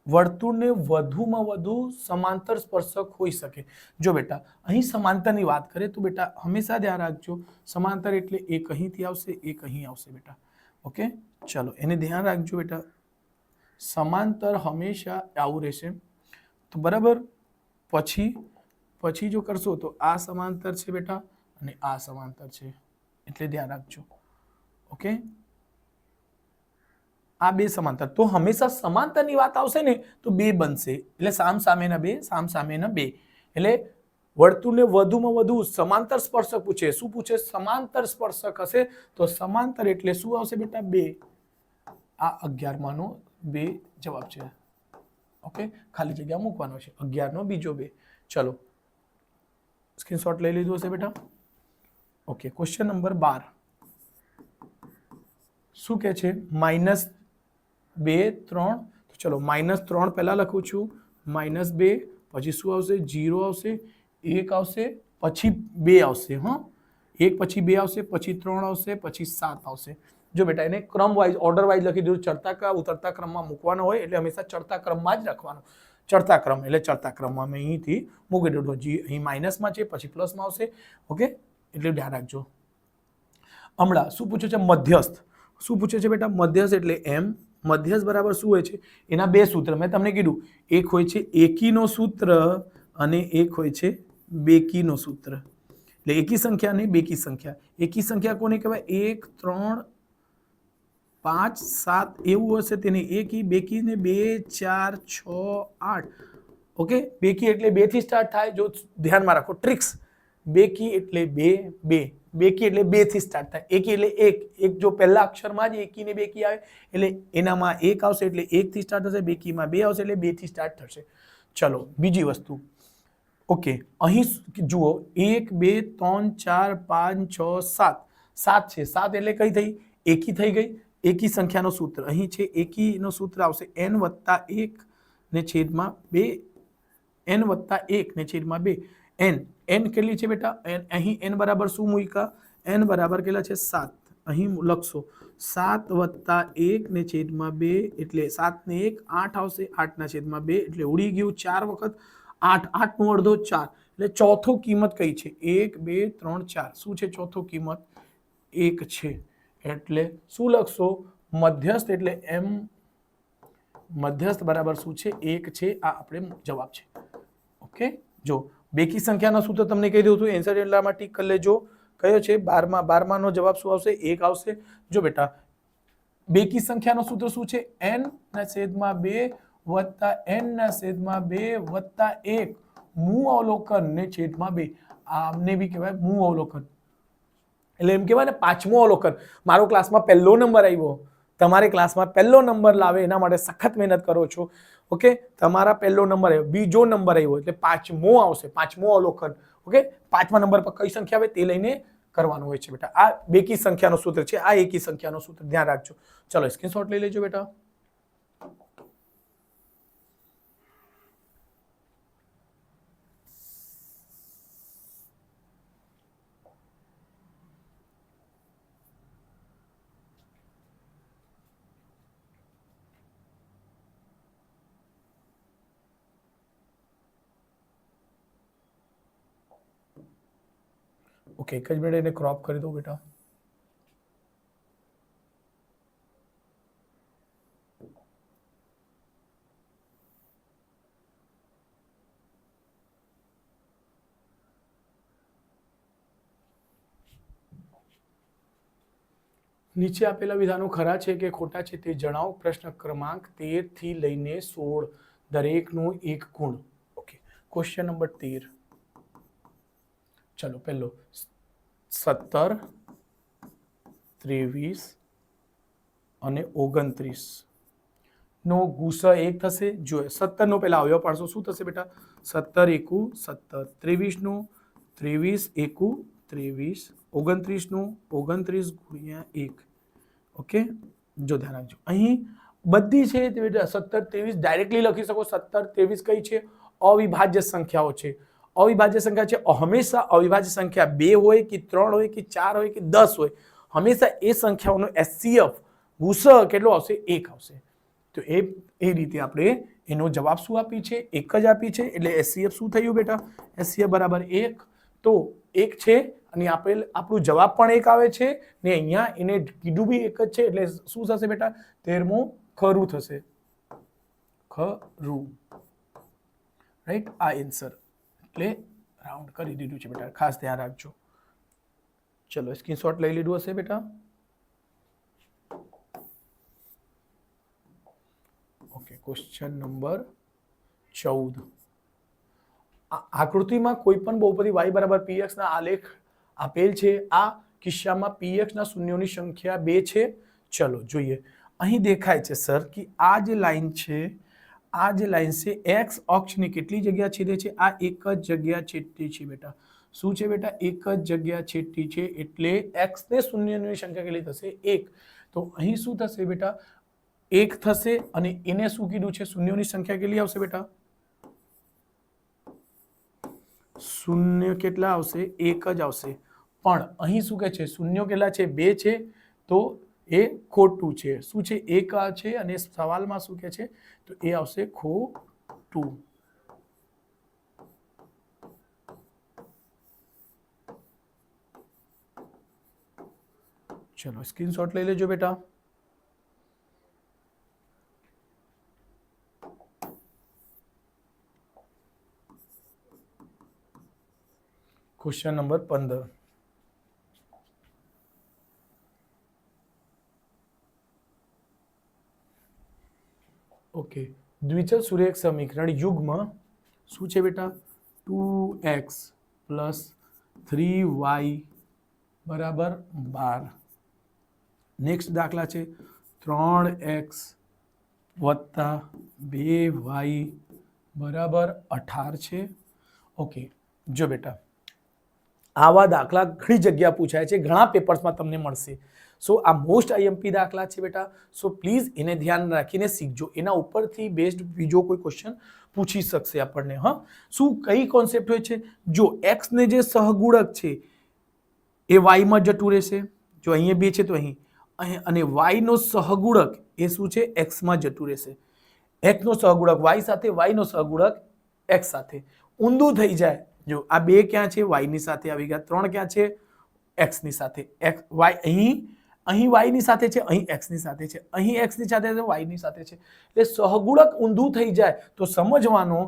Speaker 1: વર્તુળને વધુમાં વધુ સમાંતર સ્પર્શક હોઈ શકે જો બેટા અહીં સમાંતરની વાત કરીએ તો બેટા હંમેશા ધ્યાન રાખજો સમાંતર એટલે એક અહીંથી આવશે એક અહીં આવશે બેટા ઓકે ચલો એને ધ્યાન રાખજો બેટા સમાંતર હંમેશા આવું રહેશે તો બરાબર પછી જો કરશો તો આ સમાંતર છે બેટા અને આ સમાંતર છે એટલે ધ્યાન રાખજો ઓકે આ બે સમાંતર તો હંમેશા સમાંતરની વાત આવશે ને તો બે બનશે એટલે સામસામેના બે એટલે વર્તુળને વધુમાં વધુ સમાંતર સ્પર્શક પૂછે શું પૂછે સમાંતર સ્પર્શક હશે તો સમાંતર એટલે શું આવશે બેટા 2 આ 11 માનો 2 જવાબ છે ઓકે ખાલી જગ્યા મૂકવાનો છે 11 નો બીજો 2 ચલો સ્ક્રીનશોટ લઈ લીધું હશે બેટા ઓકે ક્વેશ્ચન નંબર 12 શું કહે છે -2 3 તો ચલો -3 પહેલા લખું છું -2 પછી શું આવશે 0 આવશે 1 આવશે પછી 2 આવશે હા 1 પછી 2 આવશે પછી 3 આવશે પછી 7 આવશે જો બેટા એને ક્રમ વાઇઝ ઓર્ડર વાઇઝ લખી દીધું ચડતા કા ઉતરતા ક્રમમાં મૂકવાનો હોય એટલે હંમેશા ચડતા ક્રમમાં જ રાખવાનો ચડતા ક્રમ એટલે ચડતા ક્રમમાં મેં અહીંથી મૂકી દીધું જી અહીં માઇનસમાં છે પછી પ્લસમાં આવશે ઓકે એટલે ધ્યાન રાખજો હમણાં શું પૂછે છે મધ્યસ્થ શું પૂછે છે બેટા મધ્યસ્થ એટલે m મધ્યસ્થ બરાબર શું હોય છે એના બે સૂત્ર મેં તમને કીધું એક હોય છે એકીનો સૂત્ર અને એક હોય છે બેકીનો સૂત્ર એટલે એકી સંખ્યા અને બેકી સંખ્યા એકી સંખ્યા કોને કહેવાય 1 3 5 7 એવું હશે તેને એકી બેકી ને 2 4 6 8 ઓકે બેકી એટલે 2 થી સ્ટાર્ટ થાય જો ધ્યાનમાં રાખો ટ્રિક્સ બેકી એટલે 2 બેકી એટલે 2 થી સ્ટાર્ટ થાય એકી એટલે એક જો પહેલા અક્ષરમાં જ એકી ને બેકી આવે એટલે એનામાં 1 આવશે એટલે 1 થી સ્ટાર્ટ થશે બેકીમાં 2 આવશે એટલે 2 થી સ્ટાર્ટ થશે ચલો બીજી વસ્તુ ઓકે અહીં જુઓ 1 2 3 4 5 6 7 7 છે 7 એટલે કઈ થઈ એકી થઈ ગઈ એકી સંખ્યાનો સૂત્ર અહીં છે એકીનો સૂત્ર આવશે n + 1 ને છેદમાં 2 n + 1 ને છેદમાં 2 n કેટલી છે બેટા અહીં n બરાબર શું મૂક્યા n બરાબર કેટલા છે 7 અહીં લખશો 7 + 1 ને છેદમાં 2 એટલે 7 ને 1 8 આવશે 8 ના છેદમાં 2 એટલે ઉડી ગયું 4 વખત 8 8 નો અડધો 4 એટલે ચોથો કિંમત કઈ છે 1 2 3 4 શું છે ચોથો કિંમત 1 છે એટલે શું લખશો મધ્યસ્થ એટલે m મધ્યસ્થ બરાબર શું છે 1 છે આ આપણે જવાબ છે ઓકે જો બેકી સંખ્યાનો સૂત્ર તમને કહી દઉં છું આન્સર એટલામાં ટીક કરી લેજો કયો છે 12 નો જવાબ શું આવશે 1 આવશે જો બેટા બેકી સંખ્યાનો સૂત્ર શું છે n ના છેદમાં 2 + n ના છેદમાં 2 + 1 મૂળ અવલોકન ને છેદમાં 2 આમને બી કહેવાય મૂળ અવલોકન એટલે એમ કહેવાય ને પાંચમો અવલોકન મારો ક્લાસમાં પહેલો નંબર આવ્યો તમારે ક્લાસમાં પહેલો નંબર લાવે એના માટે સખત મહેનત કરો છો ઓકે તમારા પહેલો નંબર આવ્યો બીજો નંબર આવ્યો એટલે પાંચમો આવશે પાંચમો અવલોકન ઓકે પાંચમા નંબર પર કઈ સંખ્યા આવે તે લઈને કરવાનું હોય છે બેટા આ બેકી સંખ્યાનો સૂત્ર છે આ એકી સંખ્યાનો સૂત્ર ધ્યાન રાખજો ચલો સ્ક્રીનશોટ લઈ લેજો બેટા ઓકે, એક જ મિનિટ એને ક્રોપ કરી દો બેટા. નીચે આપેલા વિધાનો ખરા છે કે ખોટા છે તે જણાવો. પ્રશ્ન ક્રમાંક 13 થી લઈને 16 દરેકનો એક ગુણ. Okay, question number 13. ચલો પહેલો 17, 23 અને 29 નો ગુસા 1 થશે. જો 17 નો પહેલા અવયવ પાડશો શું થશે બેટા? 17 એકુ 17. 23 નું 23 એકુ 23. 29 નું 29 ગુણ્યા 1. ઓકે, જો ધ્યાન રાખજો અહીં બધી છે તે બેટા 17, 23 ડાયરેક્ટલી લખી શકો. 17, 23 કઈ છે? અવિભાજ્ય સંખ્યાઓ છે. અવિભાજ્ય સંખ્યા છે. હંમેશા અવિભાજ્ય સંખ્યા 2 હોય કે 3 હોય કે 4 હોય કે 10 હોય, હંમેશા એ સંખ્યાઓનો HCF ગુસા કેટલો આવશે? 1 આવશે. તો એ રીતે આપણે એનો જવાબ શું આપી છે? 1 જ આપી છે. એટલે HCF શું થયું બેટા? HCF બરાબર 1. તો 1 છે અને આપણું જવાબ પણ 1 આવે છે ને અહીંયા એને કીધું બી 1 જ છે. એટલે શું થશે બેટા? 13મું ખરું થશે. ખરું, રાઈટ? આ આન્સર એટલે રાઉન્ડ કરી દીધું છે બેટા, ખાસ ધ્યાન રાખજો. ચલો સ્ક્રીનશોટ લઈ લીધું હશે બેટા. Okay, question number 14. આકૃતિમાં કોઈ પણ બહુપદી y બરાબર px ના આલેખ આપેલ છે. આ કિસ્સામાં px ના શૂન્યોની સંખ્યા 2 છે. ચલો જોઈએ. અહીં દેખાય છે સર કે આ જે લાઈન છે, આ જે લાઈન છે x અક્ષની કેટલી જગ્યા છેદે છે? આ એક જ જગ્યા છેદતી છે બેટા. શું છે બેટા? એક જ જગ્યા છેદતી છે. એટલે x ને શૂન્યની સંખ્યા કેટલી થશે? 1. તો અહીં શું થશે બેટા? 1 થશે અને એને શું કીધું છે? શૂન્યોની સંખ્યા કેટલી આવશે બેટા? શૂન્ય કેટલા આવશે? 1 જ આવશે. પણ અહીં શું કહે છે? શૂન્ય કેટલા છે? 2 છે. તો એ ખોટું છે. શું છે? 1 છે અને સવાલમાં શું કહે છે? તો એ આવશે ખોટું. ચલો સ્ક્રીનશોટ લઈ લેજો બેટા. Question number 15. ઓકે, દ્વિચલ સુરેખ સમીકરણ યુગ્મ શું છે બેટા? 2x + 3y બરાબર 12. નેક્સ્ટ દાખલા છે 3x + 2y બરાબર 18 છે. ઓકે, જો બેટા આવા દાખલા ઘણી જગ્યા પૂછાય છે, ઘણા પેપર્સમાં તમને મળશે. સો આ મોસ્ટ IMP દાખલા છે બેટા. સો પ્લીઝ એને ધ્યાન રાખીને શીખજો. એના ઉપરથી બેસ્ડ બીજો કોઈ ક્વેશ્ચન પૂછી શકશે આપણને. હા, શું કઈ કોન્સેપ્ટ હોય છે? જો x ને જે સહગુણક છે એ y માં જતું રહેશે. જો અહીંયા 2 છે તો અહીં અને y નો સહગુણક એ શું છે? x માં જતું રહેશે. x નો સહગુણક y સાથે, y નો સહગુણક x સાથે. ઊંધું થઈ જાય. જો આ 2 ક્યાં છે? y ની સાથે આવી ગયા. 3 ક્યાં છે? x ની સાથે. y અહીં y ની સાથે છે, અહીં x ની સાથે છે, અહીં x ની સાથે છે, y ની સાથે છે. એટલે સહગુણક ઊંધું થઈ જાય તો સમજવાનો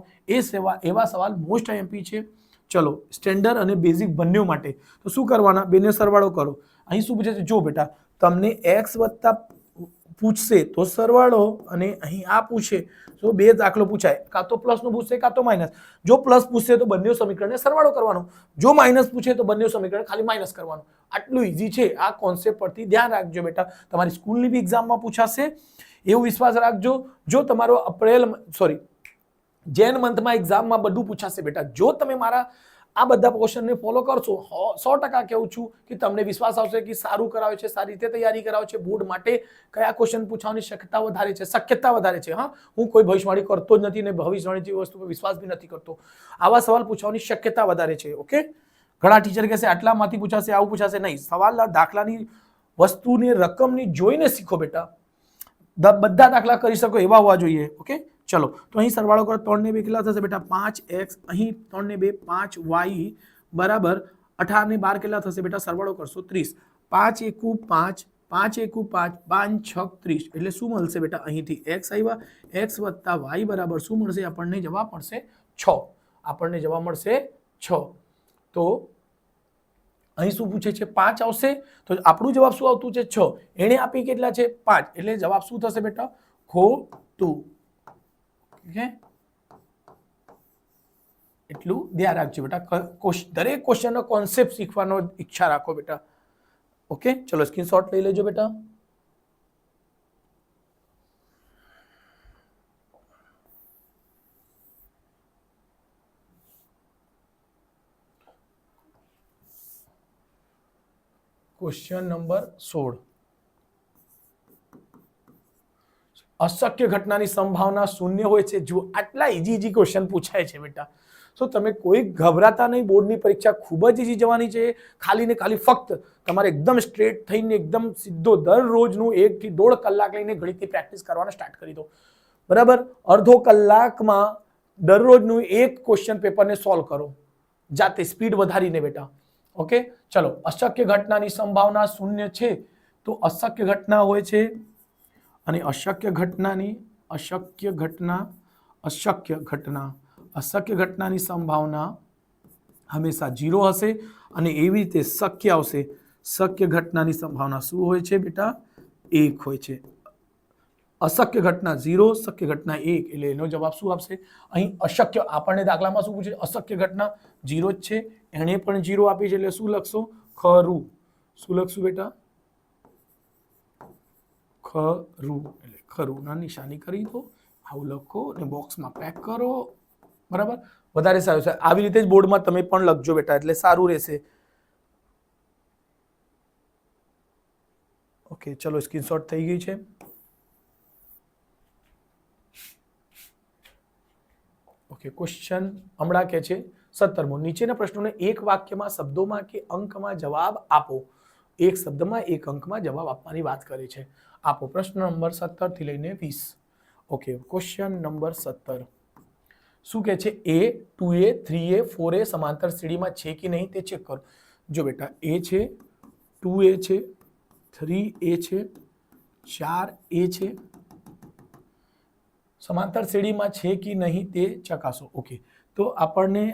Speaker 1: એવા સવાલ મોસ્ટ IMP છે. ચલો સ્ટેન્ડર્ડ અને બેઝિક બંને માટે તો શું કરવાના? બેને સરવાળો કરો. અહીં શું પૂછે છે? જો બેટા તમને x વત્તા પૂછશે તો સરવાળો અને અહીં આ પૂછે તો 2 દાખલો પૂછાય. કાં તો પ્લસ નું પૂછશે કાં તો માઇનસ. જો પ્લસ પૂછશે તો બંને સમીકરણને સરવાળો કરવાનો. જો માઇનસ પૂછે તો બંને સમીકરણ ખાલી માઇનસ કરવાનું. આટલું ઈઝી છે. આ કોન્સેપ્ટ પરથી ધ્યાન રાખજો બેટા. તમારી સ્કૂલની બી એક્ઝામમાં પૂછાશે એવું વિશ્વાસ રાખજો. જો તમારો જેન મંથમાં એક્ઝામમાં બધું પૂછાશે બેટા. જો તમે મારા આ બધા ક્વેશ્ચનને ફોલો કરશો 100% કહું છું કે તમને વિશ્વાસ આવશે કે સારું કરાવે છે, સારી રીતે તૈયારી કરાવે છે. બોર્ડ માટે કયા ક્વેશ્ચન પૂછવાની શક્યતા વધારે છે. હા, હું કોઈ ભવિષ્યવાણી કરતો જ નથી ને ભવિષ્યવાણી જેવી વસ્તુ પર વિશ્વાસ બી નથી કરતો. આવા સવાલ પૂછવાની શક્યતા વધારે છે. ઓકે, ઘણા ટીચર કહેશે આટલામાંથી પૂછાશે, આવું પૂછાશે. નહીં, સવાલ દાખલાની વસ્તુની રકમની જોઈને શીખો બેટા. બધા દાખલા કરી શકો એવા હોવા જોઈએ. ઓકે, ચલો તો અહીં સરવાળો કરો. 3 ને 2 કેટલા થશે બેટા? 5x. અહીં 3 ને 2 5y બરાબર 18 ને 12 કેટલા થશે બેટા? સરવાળો કરશો 30. 5 એકુ 5, 5 એકુ 5, 5 6 30. એટલે શું મળશે બેટા? અહીંથી x આવ્યા, x વત્તા y બરાબર શું મળશે? આપણને જવાબ મળશે 6. આપણને જવાબ મળશે 6. તો અહીં શું પૂછે છે? 5 આવશે, તો આપણું જવાબ શું આવતું છે? 6. એને આપી કેટલા છે? 5. એટલે જવાબ શું થશે બેટા? ખોટું. ઓકે, એટલું ધ્યાન રાખજો બેટા. દરેક ક્વેશ્ચનનો કોન્સેપ્ટ શીખવાનો ઈચ્છા રાખો બેટા. ઓકે, ચલો સ્ક્રીનશોટ લઈ લેજો બેટા. Question number 16. અશક્ય ઘટનાની સંભાવના શૂન્ય હોય છે. જો આટલા ઈજી ક્વેશ્ચન પૂછાય છે બેટા, તો તમે કોઈ ગભરાતા નહીં. બોર્ડની પરીક્ષા ખૂબ જ ઈજી જવાની છે. ખાલી ને ખાલી ફક્ત તમારે એકદમ સ્ટ્રેટ થઈને એકદમ સીધો દરરોજનું 1 થી 1.5 કલાક લઈને ગણિતની પ્રેક્ટિસ કરવાના સ્ટાર્ટ કરી દો. બરાબર, અડધો કલાકમાં દરરોજનું એક ક્વેશ્ચન પેપરને સોલ્વ કરો જાતે, સ્પીડ વધારીને બેટા. ઓકે, ચલો. અશક્ય ઘટનાની સંભાવના શૂન્ય છે, તો અશક્ય ઘટના હોય છે અને અશક્ય ઘટનાની સંભાવના હંમેશા 0 હશે. અને એવી રીતે શક્ય આવશે. શક્ય ઘટનાની સંભાવના શું હોય છે બેટા? 1 હોય છે. અશક્ય ઘટના 0, શક્ય ઘટના 1. એટલે એનો જવાબ શું આપશે? અહીં અશક્ય, આપણને દાખલામાં શું પૂછે? અશક્ય ઘટના 0 જ છે, એણે પણ 0 આપી છે, એટલે શું લખશો? ખરું. શું લખશું બેટા? ખરું. એટલે ખરું ના નિશાની કરી દો, આવું લખો અને બોક્સમાં પેક કરો. બરાબર, વધારે સારું છે. આવી રીતે જ બોર્ડમાં તમે પણ લખજો બેટા, એટલે સારું રહેશે. ઓકે, ચલો સ્ક્રીનશોટ થઈ ગઈ છે. ઓકે, ક્વેશ્ચન હમણાં કે છે 17મો. નીચેના પ્રશ્નોને એક વાક્યમાં, શબ્દોમાં કે અંકમાં જવાબ આપો. એક શબ્દમાં એક અંકમાં જવાબ આપવાની વાત કરે છે. આપો. પ્રશ્ન નંબર 17 થી લઈને 20. ઓકે, ક્વેશ્ચન નંબર 17 શું કહે છે? A, 2A, 3A, 4A સમાંતર શ્રેણીમાં છે કે નહીં તે ચેક કરો. જો બેટા, A છે, 2A છે, 3A છે, 4A છે, સમાંતર શ્રેણીમાં છે કે નહીં તે ચકાસો. ઓકે, તો આપણને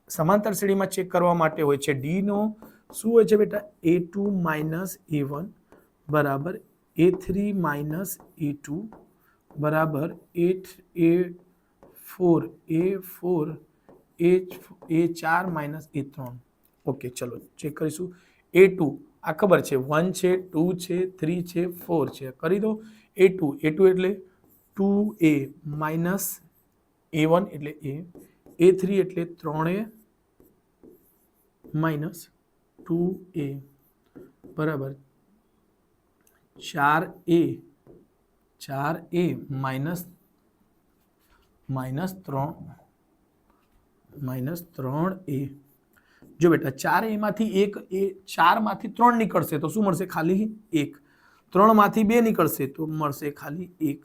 Speaker 1: સમાંતર શ્રેણીમાં ચેક કરવા માટે હોય છે D નો શું હોય છે બેટા? A2 માઇનસ A1 બરાબર A3 માઇનસ A2 બરાબર A4 A4 minus A3. Okay, ચલો ચેક કરીશું. A2 આ ખબર છે, 1 છે, 2 છે, 3 છે, 4 છે. કરી દો. A2 એટલે 2A માઇનસ A1 એટલે A, A3 એટલે 3A માઇનસ 2A બરાબર 4A માઇનસ 3A. જો બેટા, 4A માંથી 4 માંથી 3 નીકળશે તો શું મળશે? ખાલી 1. 3 માંથી 2 નીકળશે તો મળશે ખાલી 1.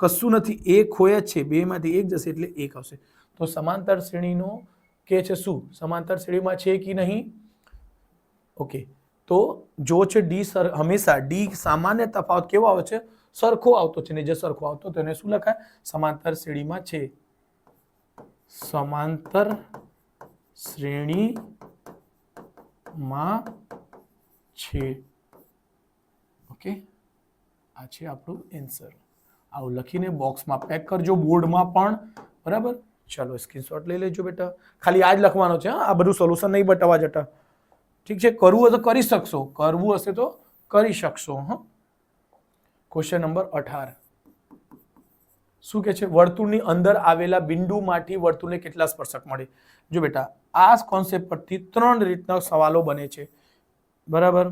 Speaker 1: કશું નથી, 1 હોય જ છે. 2 માંથી 1 જશે એટલે 1 આવશે. તો સમાંતર શ્રેણીનો કે છે શું? સમાંતર શ્રેણીમાં છે કે નહીં? ઓકે, તો જો છે D હંમેશા D સામાન્ય તફાવત કેવો આવે છે? સરખો આવતો છે. ને જે સરખો આવતો તેને શું લખાય? સમાંતર શ્રેણીમાં છે. સમાંતર શ્રેણીમાં છે. ઓકે, આ છે આપણું એન્સર. આવું લખીને બોક્સમાં પેક કરજો, બોર્ડમાં પણ. બરાબર, ચલો સ્ક્રીનશોટ લઈ લેજો બેટા. ખાલી આ જ લખવાનો છે, આ બધું સોલ્યુશન નહીં બતાવવા જતા. ઠીક છે, કરવું હશે તો કરી શકશો, કરવું હશે તો કરી શકશો. ક્વેશ્ચન નંબર 18 શું કે છે? વર્તુળની અંદર આવેલા બિંદુમાંથી વર્તુળને કેટલા સ્પર્શક મળે? જો બેટા, આ કોન્સેપ્ટ પરથી 3 રીતના સવાલો બને છે. બરાબર,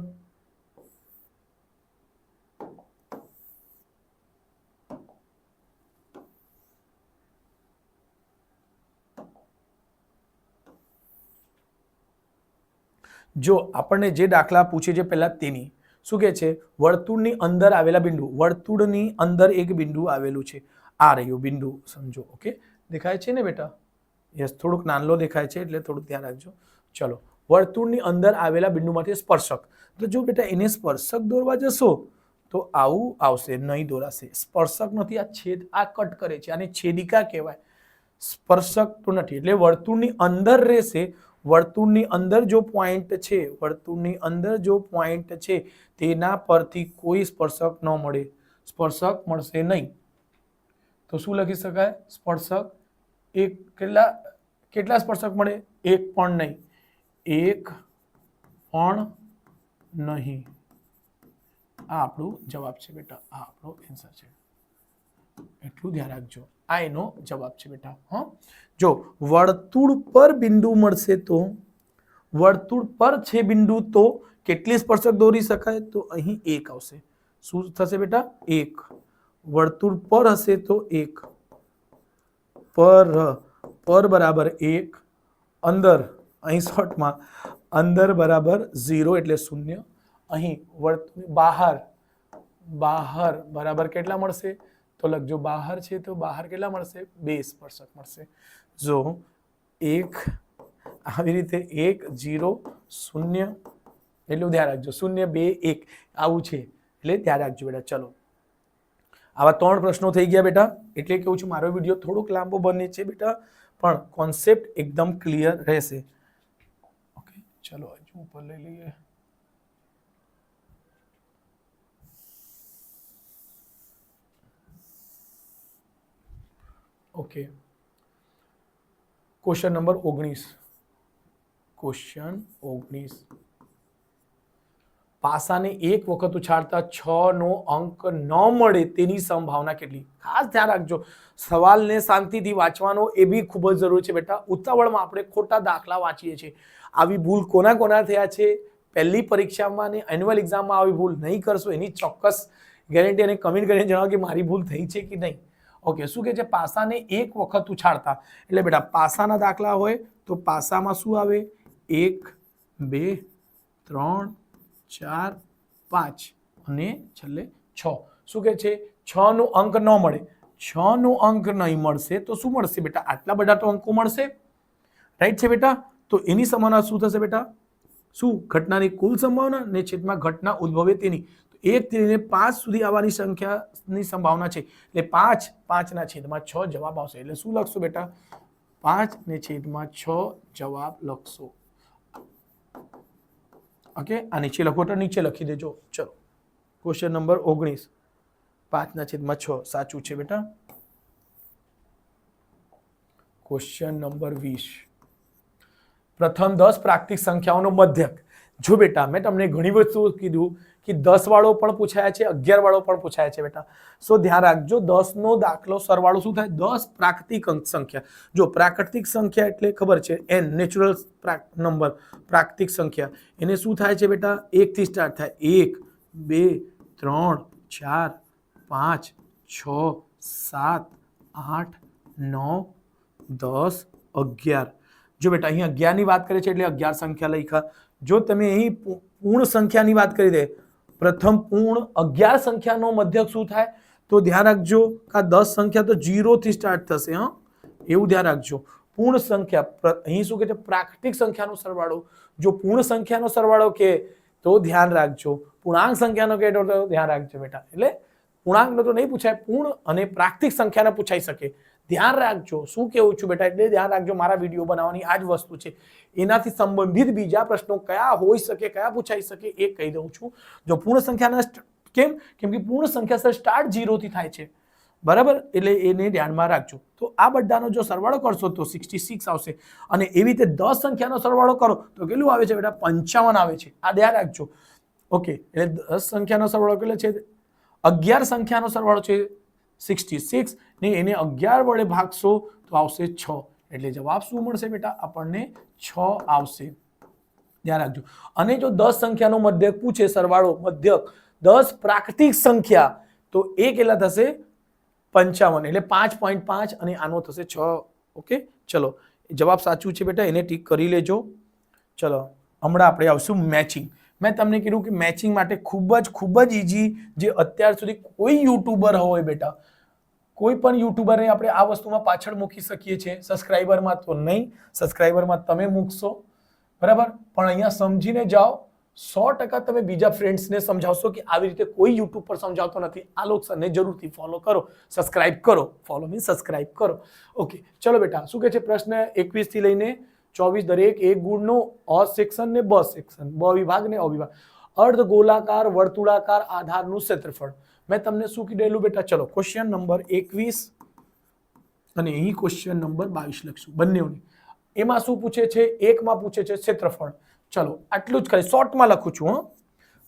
Speaker 1: જો આપણને જે દાખલા પૂછે છે પહેલા તેની શું કહે છે? વર્તુળની અંદર આવેલા બિંદુ. વર્તુળની અંદર એક બિંદુ આવેલું છે. આ રહ્યું બિંદુ, સમજો. ઓકે, દેખાય છે ને બેટા? યસ, થોડુંક નાનલો દેખાય છે એટલે થોડુંક ધ્યાન રાખજો. ચલો, વર્તુળની અંદર આવેલા બિંદુમાંથી સ્પર્શક. તો જો બેટા એને સ્પર્શક દોરવા જશો તો આવું આવશે, નહીં દોરાશે. સ્પર્શક નથી, આ છેદ, આ કટ કરે છે, આને છેદિકા કહેવાય, સ્પર્શક તો નથી. એટલે વર્તુળની અંદર રહેશે. વર્તુળની અંદર જો પોઈન્ટ છે, વર્તુળની અંદર જો પોઈન્ટ છે તેના પરથી કોઈ સ્પર્શક ન મળે, સ્પર્શક મળશે નહીં. તો શું લખી શકાય? સ્પર્શક એક. કેટલા સ્પર્શક મળે? એક પણ નહીં, એક પણ નહીં. આ આપણો જવાબ છે બેટા, આ આપણો આન્સર છે. એટલું ધ્યાન રાખજો, આ એનો જવાબ છે બેટા. હા, જો વર્તુળ પર બિંદુ મળશે તો, વર્તુળ પર છે બિંદુ તો કેટલી સ્પર્શક દોરી શકાય? તો અહીં એક આવશે. શું થશે બેટા? એક. વર્તુળ પર હશે તો એક, પર બરાબર એક, અંદર અહીં શોર્ટમાં અંદર બરાબર 0 એટલે 0. અહીં વર્તુળ બહાર બરાબર કેટલા મળશે? તો લખજો બહાર છે તો બહાર કેટલા મળશે? 2 સ્પર્શક મળશે. જો એક આવી રીતે 1 0 0 એટલું ધ્યાન રાખજો. 0 2 1 આવું છે એટલે ધ્યાન રાખજો બેટા. ચલો, આવા 3 પ્રશ્નો થઈ ગયા બેટા. એટલે કેવું છું, મારો વિડીયો થોડોક લાંબો બને છે બેટા, પણ કોન્સેપ્ટ એકદમ ક્લિયર રહેશે. ઓકે, ચલો હજુ ઉપર લઈ લઈએ. Okay, question number 19. ક્વેશ્ચન 19. પાસાને એક વખત ઉછાળતા 6 નો અંક ન મળે તેની સંભાવના કેટલી? ખાસ ધ્યાન રાખજો, સવાલને શાંતિથી વાંચવાનો એ બી ખૂબ જ જરૂરી છે બેટા. ઉતાવળમાં આપણે ખોટા દાખલા વાંચીએ છીએ. આવી ભૂલ કોના થયા છે? પહેલી પરીક્ષામાં અને એન્યુઅલ એક્ઝામમાં આવી ભૂલ નહીં કરશો એની ચોક્કસ ગેરંટી, અને કમેન્ટ કરીને જણાવો કે મારી ભૂલ થઈ છે કે નહીં. ઓકે, શું કહે છે? પાસાને એક વખત ઉછાળતા. એટલે બેટા પાસાના દાખલા હોય તો પાસામાં શું આવે? 1 2 3 4 5 અને છેલ્લે 6. શું કહે છે? 6 નો અંક ન મળે. 6 નો અંક નહીં મળશે તો શું મળશે બેટા? આટલા બધા તો અંકો મળશે, રાઈટ છે બેટા. તો એની સંભાવના શું થશે બેટા? શું? ઘટનાની કુલ સંભાવના ને છેદમાં ઘટના ઉદ્ભવે તેની. 1 થી લઈને 5 સુધી આવવાની સંખ્યાની સંભાવના છે. એટલે 5 5 ના છેદમાં 6 જવાબ આવશે. એટલે શું લખશો બેટા? 5 ને છેદમાં 6 જવાબ લખશો. ઓકે, આ નીચે લખો તો નીચે લખી દેજો. ચલો, ક્વેશ્ચન નંબર 19. 5 ના છેદમાં 6 સાચું છે બેટા. Question number 20. પ્રથમ 10 પ્રાકૃતિક સંખ્યાઓનો મધ્યક. જો બેટા મેં તમને ઘણી વસ્તુઓ કીધું કે 10 વાળો પણ પૂછાયા છે, 11 વાળો પણ પૂછાયા છે બેટા. સો ધ્યાન રાખજો, 10 નો દાખલો સરવાળો શું થાય? 10 પ્રાકૃતિક સંખ્યા. જો પ્રાકૃતિક સંખ્યા એટલે ખબર છે, n નેચરલ નંબર, પ્રાકૃતિક સંખ્યા. એને શું થાય છે બેટા? 1 થી સ્ટાર્ટ થાય. 1 2 3 4 5 6 7 8 9 10 11. જો બેટા અહીં 11 ની વાત કરે છે એટલે 11 સંખ્યા લખ્યા. જો તમે અહીં પૂર્ણ સંખ્યાની વાત કરી દે, પ્રથમ પૂર્ણ 11 સંખ્યાનો મધ્યક શું થાય? તો ધ્યાન રાખજો કે આ 10 સંખ્યા તો 0 થી સ્ટાર્ટ થશે. હા, એવું ધ્યાન રાખજો. પૂર્ણ સંખ્યા અહીં શું કહે છે? પ્રાકૃતિક સંખ્યાનો સરવાળો. જો પૂર્ણ સંખ્યાનો સરવાળો કે તો ધ્યાન રાખજો, પૂર્ણાંક સંખ્યાનો કે તો ધ્યાન રાખજો બેટા. એટલે પૂર્ણાંકનો તો નહીં પૂછાય, પૂર્ણ અને પ્રાકૃતિક સંખ્યાને પૂછાઈ શકે. ધ્યાન રાખજો શું કેવું છું બેટા. એટલે ધ્યાન રાખજો, મારા વિડીયો બનાવવાની આ જ વસ્તુ છે. એનાથી સંબંધિત બીજા પ્રશ્નો કયા હોઈ શકે, કયા પૂછાઈ શકે એ કહી દઉં છું. જો પૂર્ણ સંખ્યાના કેમ કે પૂર્ણ સંખ્યા સ્ટાર્ટ 0 થી થાય છે, બરાબર? એટલે એને ધ્યાનમાં રાખજો. તો આ બધાનો જો સરવાળો કરશો તો 66 આવશે. અને એવી રીતે 10 સંખ્યાનો સરવાળો કરો તો કેટલું આવે છે બેટા? 55 આવે છે. આ ધ્યાન રાખજો. ઓકે, એટલે 10 સંખ્યાનો સરવાળો કેટલો છે? 11 સંખ્યાનો સરવાળો છે 66 ને એને 11 વડે ભાગશો તો આવશે 6. એટલે જવાબ શું મળશે બેટા? આપણને 6 આવશે. ધ્યાન રાખજો. અને જો 10 સંખ્યાનો મધ્યક પૂછે, સરવાળો મધ્યક 10 પ્રાકૃતિક સંખ્યા, તો એ કેટલા થશે? 55. એટલે 5.5 અને આનો થશે 6. ઓકે, ચલો જવાબ સાચું છે બેટા, એને ટીક કરી લેજો. ચલો હમણાં આપણે આવશું મેચિંગ. મેં તમને કીધું કે મેચિંગ માટે ખૂબ જ ઈઝી, જે અત્યાર સુધી કોઈ યુટ્યુબર હોય બેટા, કોઈ પણ યુટ્યુબરને આપણે આ વસ્તુમાં પાછળ મૂકી શકીએ છીએ. સબસ્ક્રાઈબરમાં તો નહીં, સબસ્ક્રાઈબરમાં તમે મૂકશો બરાબર, પણ અહીંયા સમજીને જાઓ. 100% તમે બીજા ફ્રેન્ડ્સને સમજાવશો કે આવી રીતે કોઈ યુટ્યુબ પર સમજાવતો નથી. આલોક સરને જરૂરથી ફોલો કરો, સબસ્ક્રાઇબ કરો. ફોલો મીન્સ સબસ્ક્રાઇબ કરો. ઓકે, ચલો બેટા, શું કહે છે પ્રશ્ન 21 થી લઈને 24, દરેક એક ગુણનો અ સેક્શન ને બ સેક્શન, બ વિભાગ ને અ વિભાગ, અર્ધ ગોલાકાર વર્તુળાકાર આધારનું ક્ષેત્રફળ. મેં તમને શું કીધેલું બેટા? ચલો ક્વેશ્ચન નંબર 21 અને અહીં ક્વેશ્ચન નંબર 22 લખશું બંનેઓની. એમાં શું પૂછે છે? એકમાં પૂછે છે ક્ષેત્રફળ. ચલો આટલું જ ખાલી શોર્ટમાં લખું છું.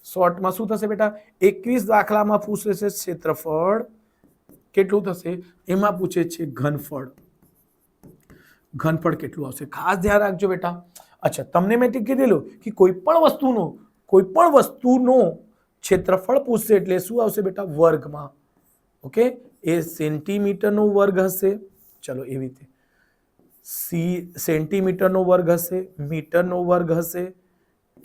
Speaker 1: શોર્ટમાં શું થશે બેટા? 21 દાખલામાં પૂછે છે ક્ષેત્રફળ કેટલું થશે, એમાં પૂછે છે ઘનફળ. ઘનફળ કેટલું આવશે ખાસ ધ્યાન રાખજો બેટા. અચ્છા, તમને મેં કીધેલું કે કોઈ પણ વસ્તુનો ક્ષેત્રફળ પૂછશે એટલે શું આવશે બેટા? વર્ગમાં. ઓકે, એ સેન્ટીમીટરનો વર્ગ હશે. ચલો એવી રીતે સેન્ટીમીટરનો વર્ગ હશે, મીટરનો વર્ગ હશે,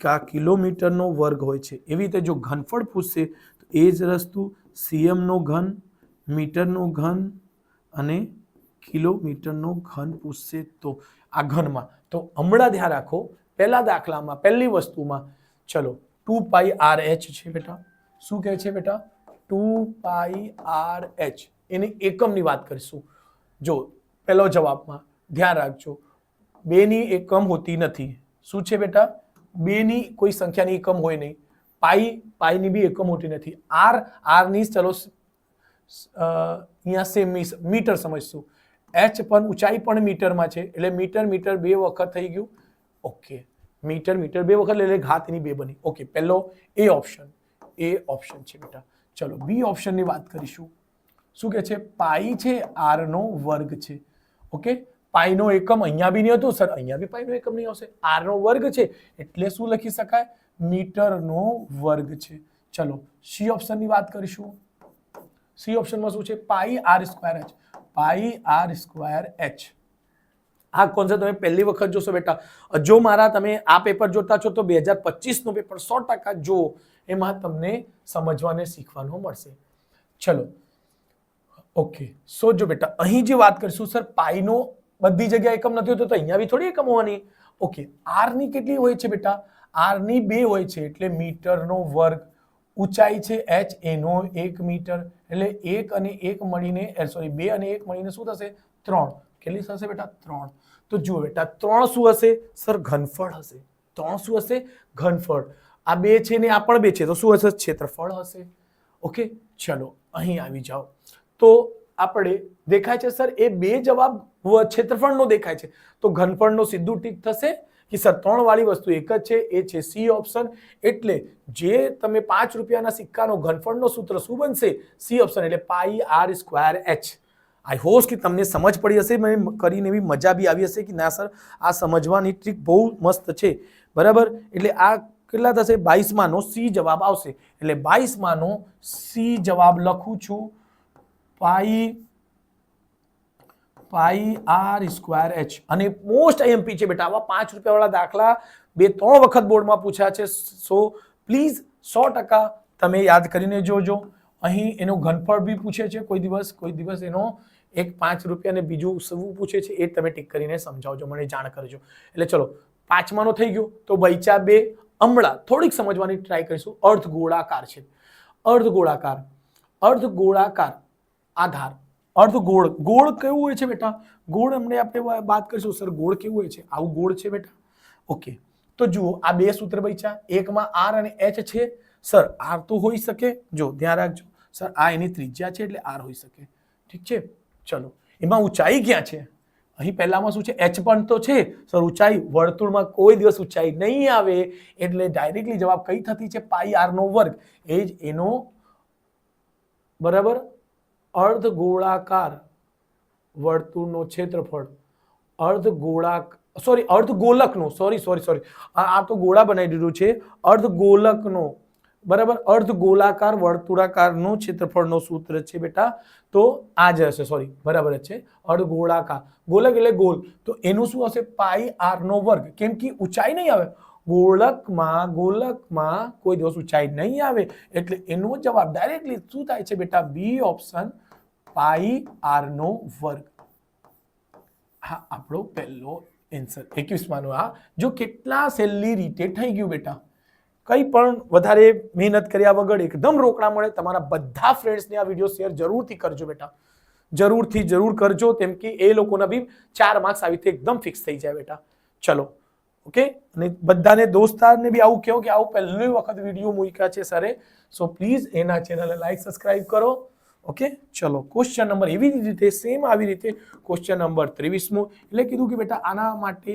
Speaker 1: કા કિલોમીટરનો વર્ગ હોય છે. એવી રીતે જો ઘનફળ પૂછશે તો એ જ વસ્તુ સીએમનો ઘન, મીટરનો ઘન અને કિલોમીટરનો ઘન પૂછશે. તો આ ઘનમાં તો હમણાં ધ્યાન રાખો, પહેલા દાખલામાં પહેલી વસ્તુમાં ચલો 2πRh છે બેટા. શું કહે છે બેટા? 2πRh. એની એકમની વાત કરીશું. જો પહેલો જવાબમાં ધ્યાન રાખજો, 2 ની એકમ હોતી નથી. શું છે બેટા? 2 ની કોઈ સંખ્યાની એકમ હોય નહીં. પાઈ ની બી એકમ હોતી નથી. આર ની ચલો અહીંયા સેમી મીટર સમજશું. એચ પણ ઊંચાઈ પણ મીટરમાં છે એટલે મીટર 2 વખત થઈ ગયું. ઓકે, મીટર 2 વખત એટલે ઘાત એની 2 બની. ઓકે, પહેલો એ ઓપ્શન છે બેટા. ચલો બી ઓપ્શનની વાત કરીશું. શું કે છે? પાઈ છે આર નો વર્ગ છે. ઓકે, પાઈનો એકમ અહીંયા બી નહીં હતું સર, અહીંયા બી પાઈનો એકમ નહીં આવશે. આર નો વર્ગ છે એટલે શું લખી શકાય? મીટરનો વર્ગ છે. ચલો સી ઓપ્શનની વાત કરીશું. સી ઓપ્શનમાં શું છે? પાઈ આર સ્ક્વેર એચ. પાઈ આર સ્ક્વેર એચ. આ કોન્સેપ્ટ તમે પહેલી વખત જોશો બેટા. જો મારા તમે આ પેપર જોતા છો તો 2025 નો પેપર 100% જો, એમાં તમને સમજવાને શીખવાનું મળશે. ચલો ઓકે, સો જો બેટા અહીં જે વાત કરીશું સર, પાઈનો બધી જગ્યાએ એકમ નથી હોતો તો અહીંયા બી થોડી એકમ હોવાની. ઓકે, આર ની કેટલી હોય છે બેટા? આર ની 2 હોય છે એટલે મીટરનો વર્ગ. ઊંચાઈ છે h, એનો 1 મીટર એટલે 1 અને 1 મળીને 2 અને 1 મળીને શું થશે? 3. કેટલી થશે બેટા? 3. તો જુઓ બેટા 3 શું હશે સર? ઘનફળ હશે. 3 શું હશે? ઘનફળ. આ 2 છે ને આ પણ 2 છે તો શું હશે? ક્ષેત્રફળ હશે. ઓકે, ચલો અહીં આવી જાઓ. તો આપણે દેખાય છે સર એ 2 જવાબ ક્ષેત્રફળનો દેખાય છે તો ઘનફળનો સીધું ટીક થશે કે સર 3 વાળી વસ્તુ એક જ છે, એ છે સી ઓપ્શન. એટલે જે તમે 5 રૂપિયાના સિક્કાનો ઘનફળનો સૂત્ર શું બનશે? સી ઓપ્શન એટલે pi r square H. I hope કે તમને સમજ પડી હશે, મને કરીને એવી મજા બી આવી હશે કે ના સર આ સમજવાની ટ્રીક બહુ મસ્ત છે. બરાબર, એટલે આ કેટલા થશે? 22 માનો સી જવાબ આવશે. એટલે 22 માનો સી જવાબ લખું છું, પાઈ આર સ્ક્વેર એચ. અને મોસ્ટ આઈએમપી છે બેટા. આવા 5 રૂપિયા વાળા દાખલા 2-3 વખત બોર્ડમાં પૂછ્યા છે. સો પ્લીઝ 100% તમે યાદ કરીને જોજો. અહીં એનો ઘનફળ બી પૂછે છે કોઈ દિવસ એનો એક 5 રૂપિયા ને બીજું શું પૂછે છે એ તમે ટીક કરીને સમજાવજો, મને જાણ કરજો. એટલે ચલો 5માનો થઈ ગયો તો બચ્યા 2. હમણાં થોડીક સમજવાની ટ્રાય કરીશું. અર્ધગોળાકાર છે. અર્ધગોળાકાર આધાર. અર્ધગોળ. ગોળ કેવું હોય છે બેટા? ગોળ હમણાં આપણે વાત કરીશું સર. ગોળ કેવું હોય છે? આવું ગોળ છે બેટા. ઓકે, તો જુઓ આ 2 સૂત્ર બચ્યા. એકમાં આર અને એચ છે. સર આર તો હોઈ શકે, જો ધ્યાન રાખજો સર, આ એની ત્રિજ્યા છે એટલે આર હોઈ શકે. ઠીક છે, ચલો એમાં ઊંચાઈ ક્યાં છે? અહીં પહેલામાં શું છે? એચ પણ તો છે સર. ઊંચાઈ વર્તુળમાં કોઈ દિવસ ઊંચાઈ નહીં આવે એટલે ડાયરેક્ટલી જવાબ કઈ થતી છે? પાઈ આર નો વર્ગ. એ જ એનો બરાબર અર્ધગોળાકાર વર્તુળનો ક્ષેત્રફળ. અર્ધગોલકનો સોરી આ તો ગોળા બનાવી દીધું છે. અર્ધગોલકનો બરાબર અર્ધગોલાકાર વર્તુળાકારનું ક્ષેત્રફળનો સૂત્ર છે બેટા. તો આ જ હશે, સોરી બરાબર જ છે. અર્ધગોળાકાર, ગોલક એટલે ગોલ, તો એનું શું હશે? પાઈ આર નો વર્ગ. કેમ કે ઊંચાઈ નહીં આવે ગોલકમાં કોઈ દિવસ ઊંચાઈ નહીં આવે એટલે એનો જવાબ ડાયરેક્ટલી શું થાય છે બેટા? બી ઓપ્શન, પાઈ આર નો વર્ગ. હા, આપણો પહેલો એન્સર 21 આ જો કેટલા સહેલી રીતે થઈ ગયું બેટા, કંઈ પણ વધારે મહેનત કર્યા વગર એકદમ રોકડા મળે. તમારા બધા ફ્રેન્ડ્સને આ વિડીયો શેર જરૂરથી કરજો બેટા, જરૂર કરજો, કેમ કે એ લોકોના બી 4 માર્ક્સ આવી રીતે એકદમ ફિક્સ થઈ જાય બેટા. ચલો ઓકે, અને બધાને દોસ્તારને બી આવું કહો કે આવું પહેલી વખત વિડીયો મૂક્યા છે સરે, સો પ્લીઝ એના ચેનલને લાઈક સબસ્ક્રાઇબ કરો. ઓકે, ચલો ક્વેશ્ચન નંબર એવી જ રીતે સેમ આવી રીતે ક્વેશ્ચન નંબર 23મો. એટલે કીધું કે બેટા આના માટે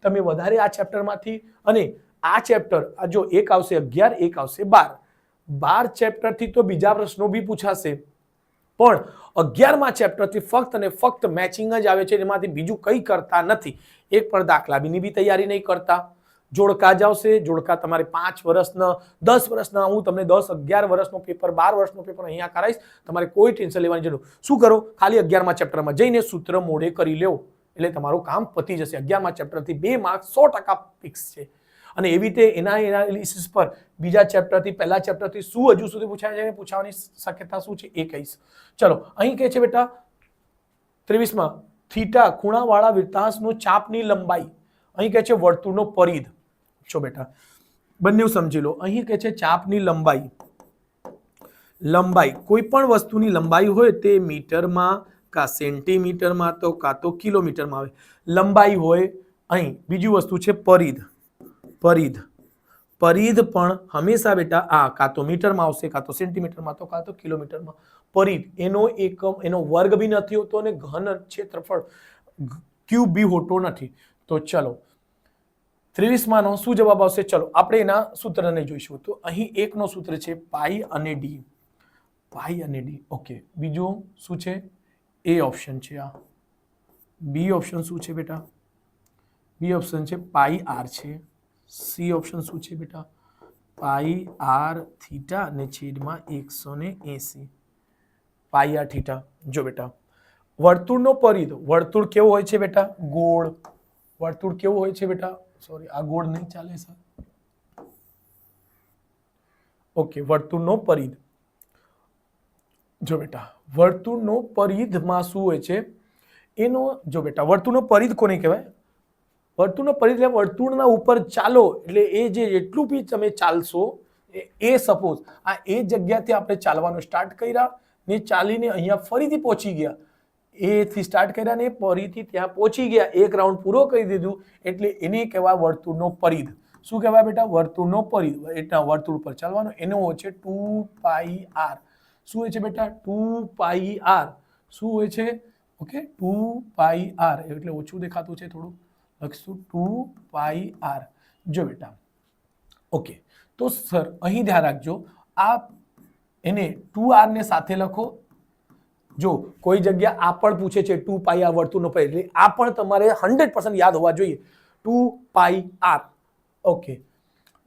Speaker 1: તમે વધારે આ ચેપ્ટરમાંથી, અને આ ચેપ્ટર જો એક આવશે 11, એક આવશે 12 ચેપ્ટરથી તો બીજા પ્રશ્નો બી પૂછાશે, પણ 11મા ચેપ્ટરથી ફક્ત અને ફક્ત મેચિંગ જ આવે છે, એમાંથી બીજું કંઈ કરતા નથી. એક પણ દાખલાની બી તૈયારી નહીં કરતા. જોડકા જ આવશે, જોડકા તમારે 5 વર્ષના 10 વર્ષના, હું તમને 10 11 વર્ષનો પેપર 12 વર્ષનો પેપર અહીંયા કરાવીશ, તમારે કોઈ ટેન્શન લેવાની જરૂર. શું કરો, ખાલી 11મા ચેપ્ટરમાં જઈને સૂત્ર મોઢે કરી લેવો એટલે તમારું કામ પતી જશે. 11મા ચેપ્ટરથી 2 માર્ક્સ 100% ફિક્સ છે. અને એવી રીતે એના એનાલિસિસ પર બીજા ચેપ્ટરથી, પહેલા ચેપ્ટરથી શું હજુ સુધી પૂછાય છે, પૂછવાની શક્યતા શું છે એ કહીશ. ચલો, અહીં કહે છે બેટા 23માં થીટા ખૂણાવાળા વૃત્તાંશનો ચાપની લંબાઈ, અહીં કહે છે વર્તુળનો પરિધ. જો બેટા બંને સમજી લો, અહીં કહે છે ચાપની લંબાઈ. કોઈ પણ વસ્તુની લંબાઈ હોય તે મીટરમાં કા સેન્ટીમીટરમાં તો કાં તો કિલોમીટરમાં આવે. લંબાઈ હોય, અહીં બીજી વસ્તુ છે પરિધ. પરિધ પણ હંમેશા બેટા આ કાં તો મીટરમાં આવશે, કાં તો સેન્ટીમીટરમાં, તો કાં તો કિલોમીટરમાં. પરિધ એનો એકમ, એનો વર્ગ બી નથી હોતો, અને ઘન ક્ષેત્રફળ ક્યુબ બી હોતો નથી. તો ચલો 23માનો શું જવાબ આવશે? ચલો આપણે એના સૂત્રને જોઈશું. તો અહીં એકનો સૂત્ર છે પાઈ અને ડી. પાઈ અને ડી. ઓકે, બીજું શું છે? એ ઓપ્શન છે. આ બી ઓપ્શન શું છે બેટા? બી ઓપ્શન છે પાઈ આર છે. સી ઓપ્શન શું છે બેટા? પાઈ આર થીટા અને છેદમાં 180 પાઈ આર થીટા. જો બેટા વર્તુળનો પરિધ, વર્તુળ કેવો હોય છે બેટા? ગોળ. વર્તુળ કેવો હોય છે બેટા? સોરી, આ ગોળ નહીં ચાલે સર. ઓકે, વર્તુળનો પરિધ. જો બેટા વર્તુળનો પરિધમાં શું હોય છે એનો, જો બેટા વર્તુળનો પરિધ કોને કહેવાય? વર્તુળનો પરિધ એટલે વર્તુળના ઉપર ચાલો એટલે એ જે એટલું બી તમે ચાલશો એ સપોઝ આ એ જગ્યાથી આપણે ચાલવાનું સ્ટાર્ટ કર્યા ને ચાલીને અહીંયા ફરીથી પહોંચી ગયા, એથી સ્ટાર્ટ કર્યા ને ફરીથી ત્યાં પહોંચી ગયા, એક રાઉન્ડ પૂરો કરી દીધું, એટલે એને કહેવાય વર્તુળનો પરિધ. શું કહેવાય બેટા? વર્તુળનો પરિધ. એટલે વર્તુળ પર ચાલવાનું, એનો હોય છે 2 પાઈ આર. શું હોય છે બેટા? 2 પાઈ આર. શું હોય છે? ઓકે, 2 પાઈ આર. એટલે ઓછું દેખાતું છે થોડું, લખશું 2 પાઈ આર. જો બેટા ઓકે, તો સર અહીં ધ્યાન રાખજો, આ એને 2r ને સાથે લખો. જો કોઈ જગ્યા આ પણ પૂછે છે 2 પાઈ આર વર્તુળનો પરિધ, એટલે આ પણ તમારે 100% યાદ હોવા જોઈએ. 2 પાઈ આર. ઓકે,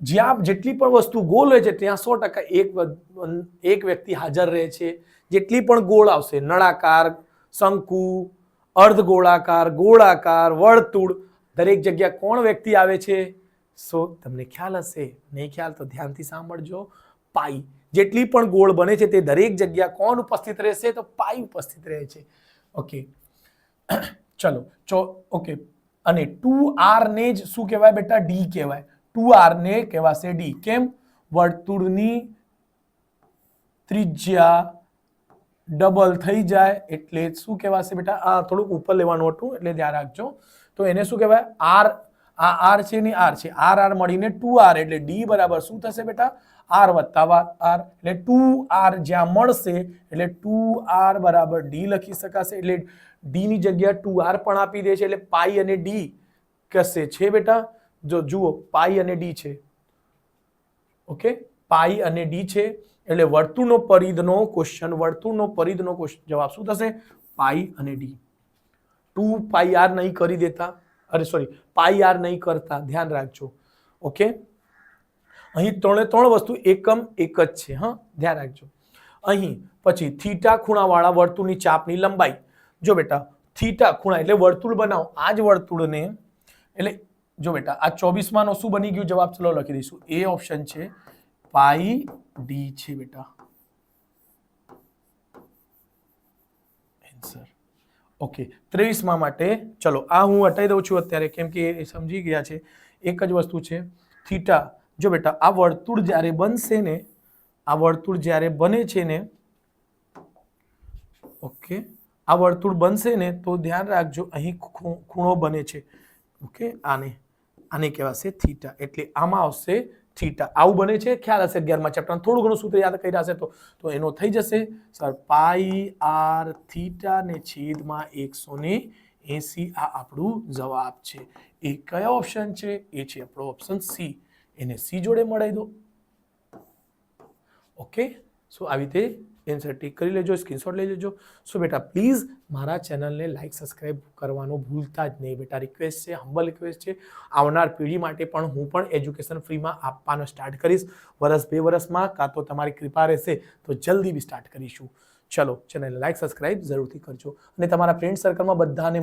Speaker 1: જ્યાં જેટલી પણ વસ્તુ ગોળ હોય છે ત્યાં 100% એક વ્યક્તિ હાજર રહે છે. જેટલી પણ ગોળ આવશે, નળાકાર, શંકુ, અર્ધગોળાકાર, ગોળાકાર, વર્તુળ, દરેક જગ્યા કોણ વ્યક્તિ આવે છે? સો તમને ખ્યાલ હશે, નહીં ખ્યાલ તો ધ્યાનથી સાંભળજો. પાઈ. જેટલી પણ ગોળ બને છે તે દરેક જગ્યા કોણ ઉપસ્થિત રહેશે? તો પાઈ ઉપસ્થિત રહે છે. ઓકે, ચલો ઓકે, અને 2r ને જ શું કહેવાય બેટા? ડી કહેવાય. 2r ને કહેવાશે ડી. કેમ? વર્તુળની ત્રિજ્યા ડબલ થઈ જાય એટલે શું કહેવાશે બેટા? આ થોડુંક ઉપર લેવાનું હતું એટલે ધ્યાન રાખજો. તો એને શું કહેવાય? આર. આ આર છે ને આર છે, આર મળીને 2r, એટલે ડી બરાબર શું થશે બેટા? આર વત્તા આર. એટલે 2r જ્યાં મળશે એટલે 2r બરાબર ડી લખી શકાશે. એટલે ડી ની જગ્યા 2r પણ આપી દે છે, એટલે પાઈ અને ડી કશે છે બેટા? જો જુઓ, પાઈ અને ડી છે. ઓકે, પાઈ અને ડી છે, એટલે વર્તુળનો પરિધનો ક્વેશ્ચન, વર્તુળનો પરિધનો જવાબ શું થશે? પાઈ અને ડી. 2 પાઈ આર નહીં કરી દેતા, અરે સોરી, પાઈ આર નહીં કરતા, ધ્યાન રાખજો. ઓકે, અહીં ત્રણ વસ્તુ એકમ એક જ છે. હા, ધ્યાન રાખજો. અહીં પછી થીટા ખૂણાવાળા વર્તુળની ચાપની લંબાઈ. જો બેટા થીટા ખૂણા એટલે વર્તુળ બનાવો, આ જ વર્તુળને, એટલે જો બેટા આ 24માનો શું બની ગયું જવાબ? ચલો લખી દઈશું. એ ઓપ્શન છે પાઈ ડી છે બેટા આન્સર. ઓકે 23માં માટે ચલો આ હું હટાવી દઉં છું અત્યારે, કેમ કે એ સમજી ગયા છે. એક જ વસ્તુ છે થીટા. જો બેટા આ વર્તુળ જ્યારે બનશે ને, આ વર્તુળ જ્યારે બને છે ને, ઓકે, આ વર્તુળ બનશે ને તો ધ્યાન રાખજો અહીં ખૂણો બને છે. ઓકે, આને કહેવાશે થીટા, એટલે આમાં આવશે થીટા. આવું બને છે, ખ્યાલ હશે 11મા ચેપ્ટરમાં થોડું ઘણું સૂત્ર યાદ કર્યા હશે તો એનો થઈ જશે સર પાઈ આર થીટા ને છેદમાં 180. આ આપણું જવાબ છે. એ કયો ઓપ્શન છે? એ છે આપણો ઓપ્શન સી. એને સી જોડે મળાવી દો. ઓકે, સો આવી રીતે એન્સર ટીક કરી લેજો, સ્ક્રીનશોટ લઈ લેજો. સો બેટા પ્લીઝ મારા ચેનલને લાઈક સબસ્ક્રાઈબ કરવાનું ભૂલતા જ નહીં બેટા. રિક્વેસ્ટ છે, હમ્બલ રિક્વેસ્ટ છે. આવનાર પેઢી માટે પણ હું પણ એજ્યુકેશન ફ્રીમાં આપવાનું સ્ટાર્ટ કરીશ. વર્ષ 2 વર્ષમાં, કાં તો તમારી કૃપા રહેશે તો જલ્દી બી સ્ટાર્ટ કરીશું. ચલો, ચેનલને લાઈક સબસ્ક્રાઈબ જરૂરથી કરજો અને તમારા ફ્રેન્ડ સર્કલમાં બધાને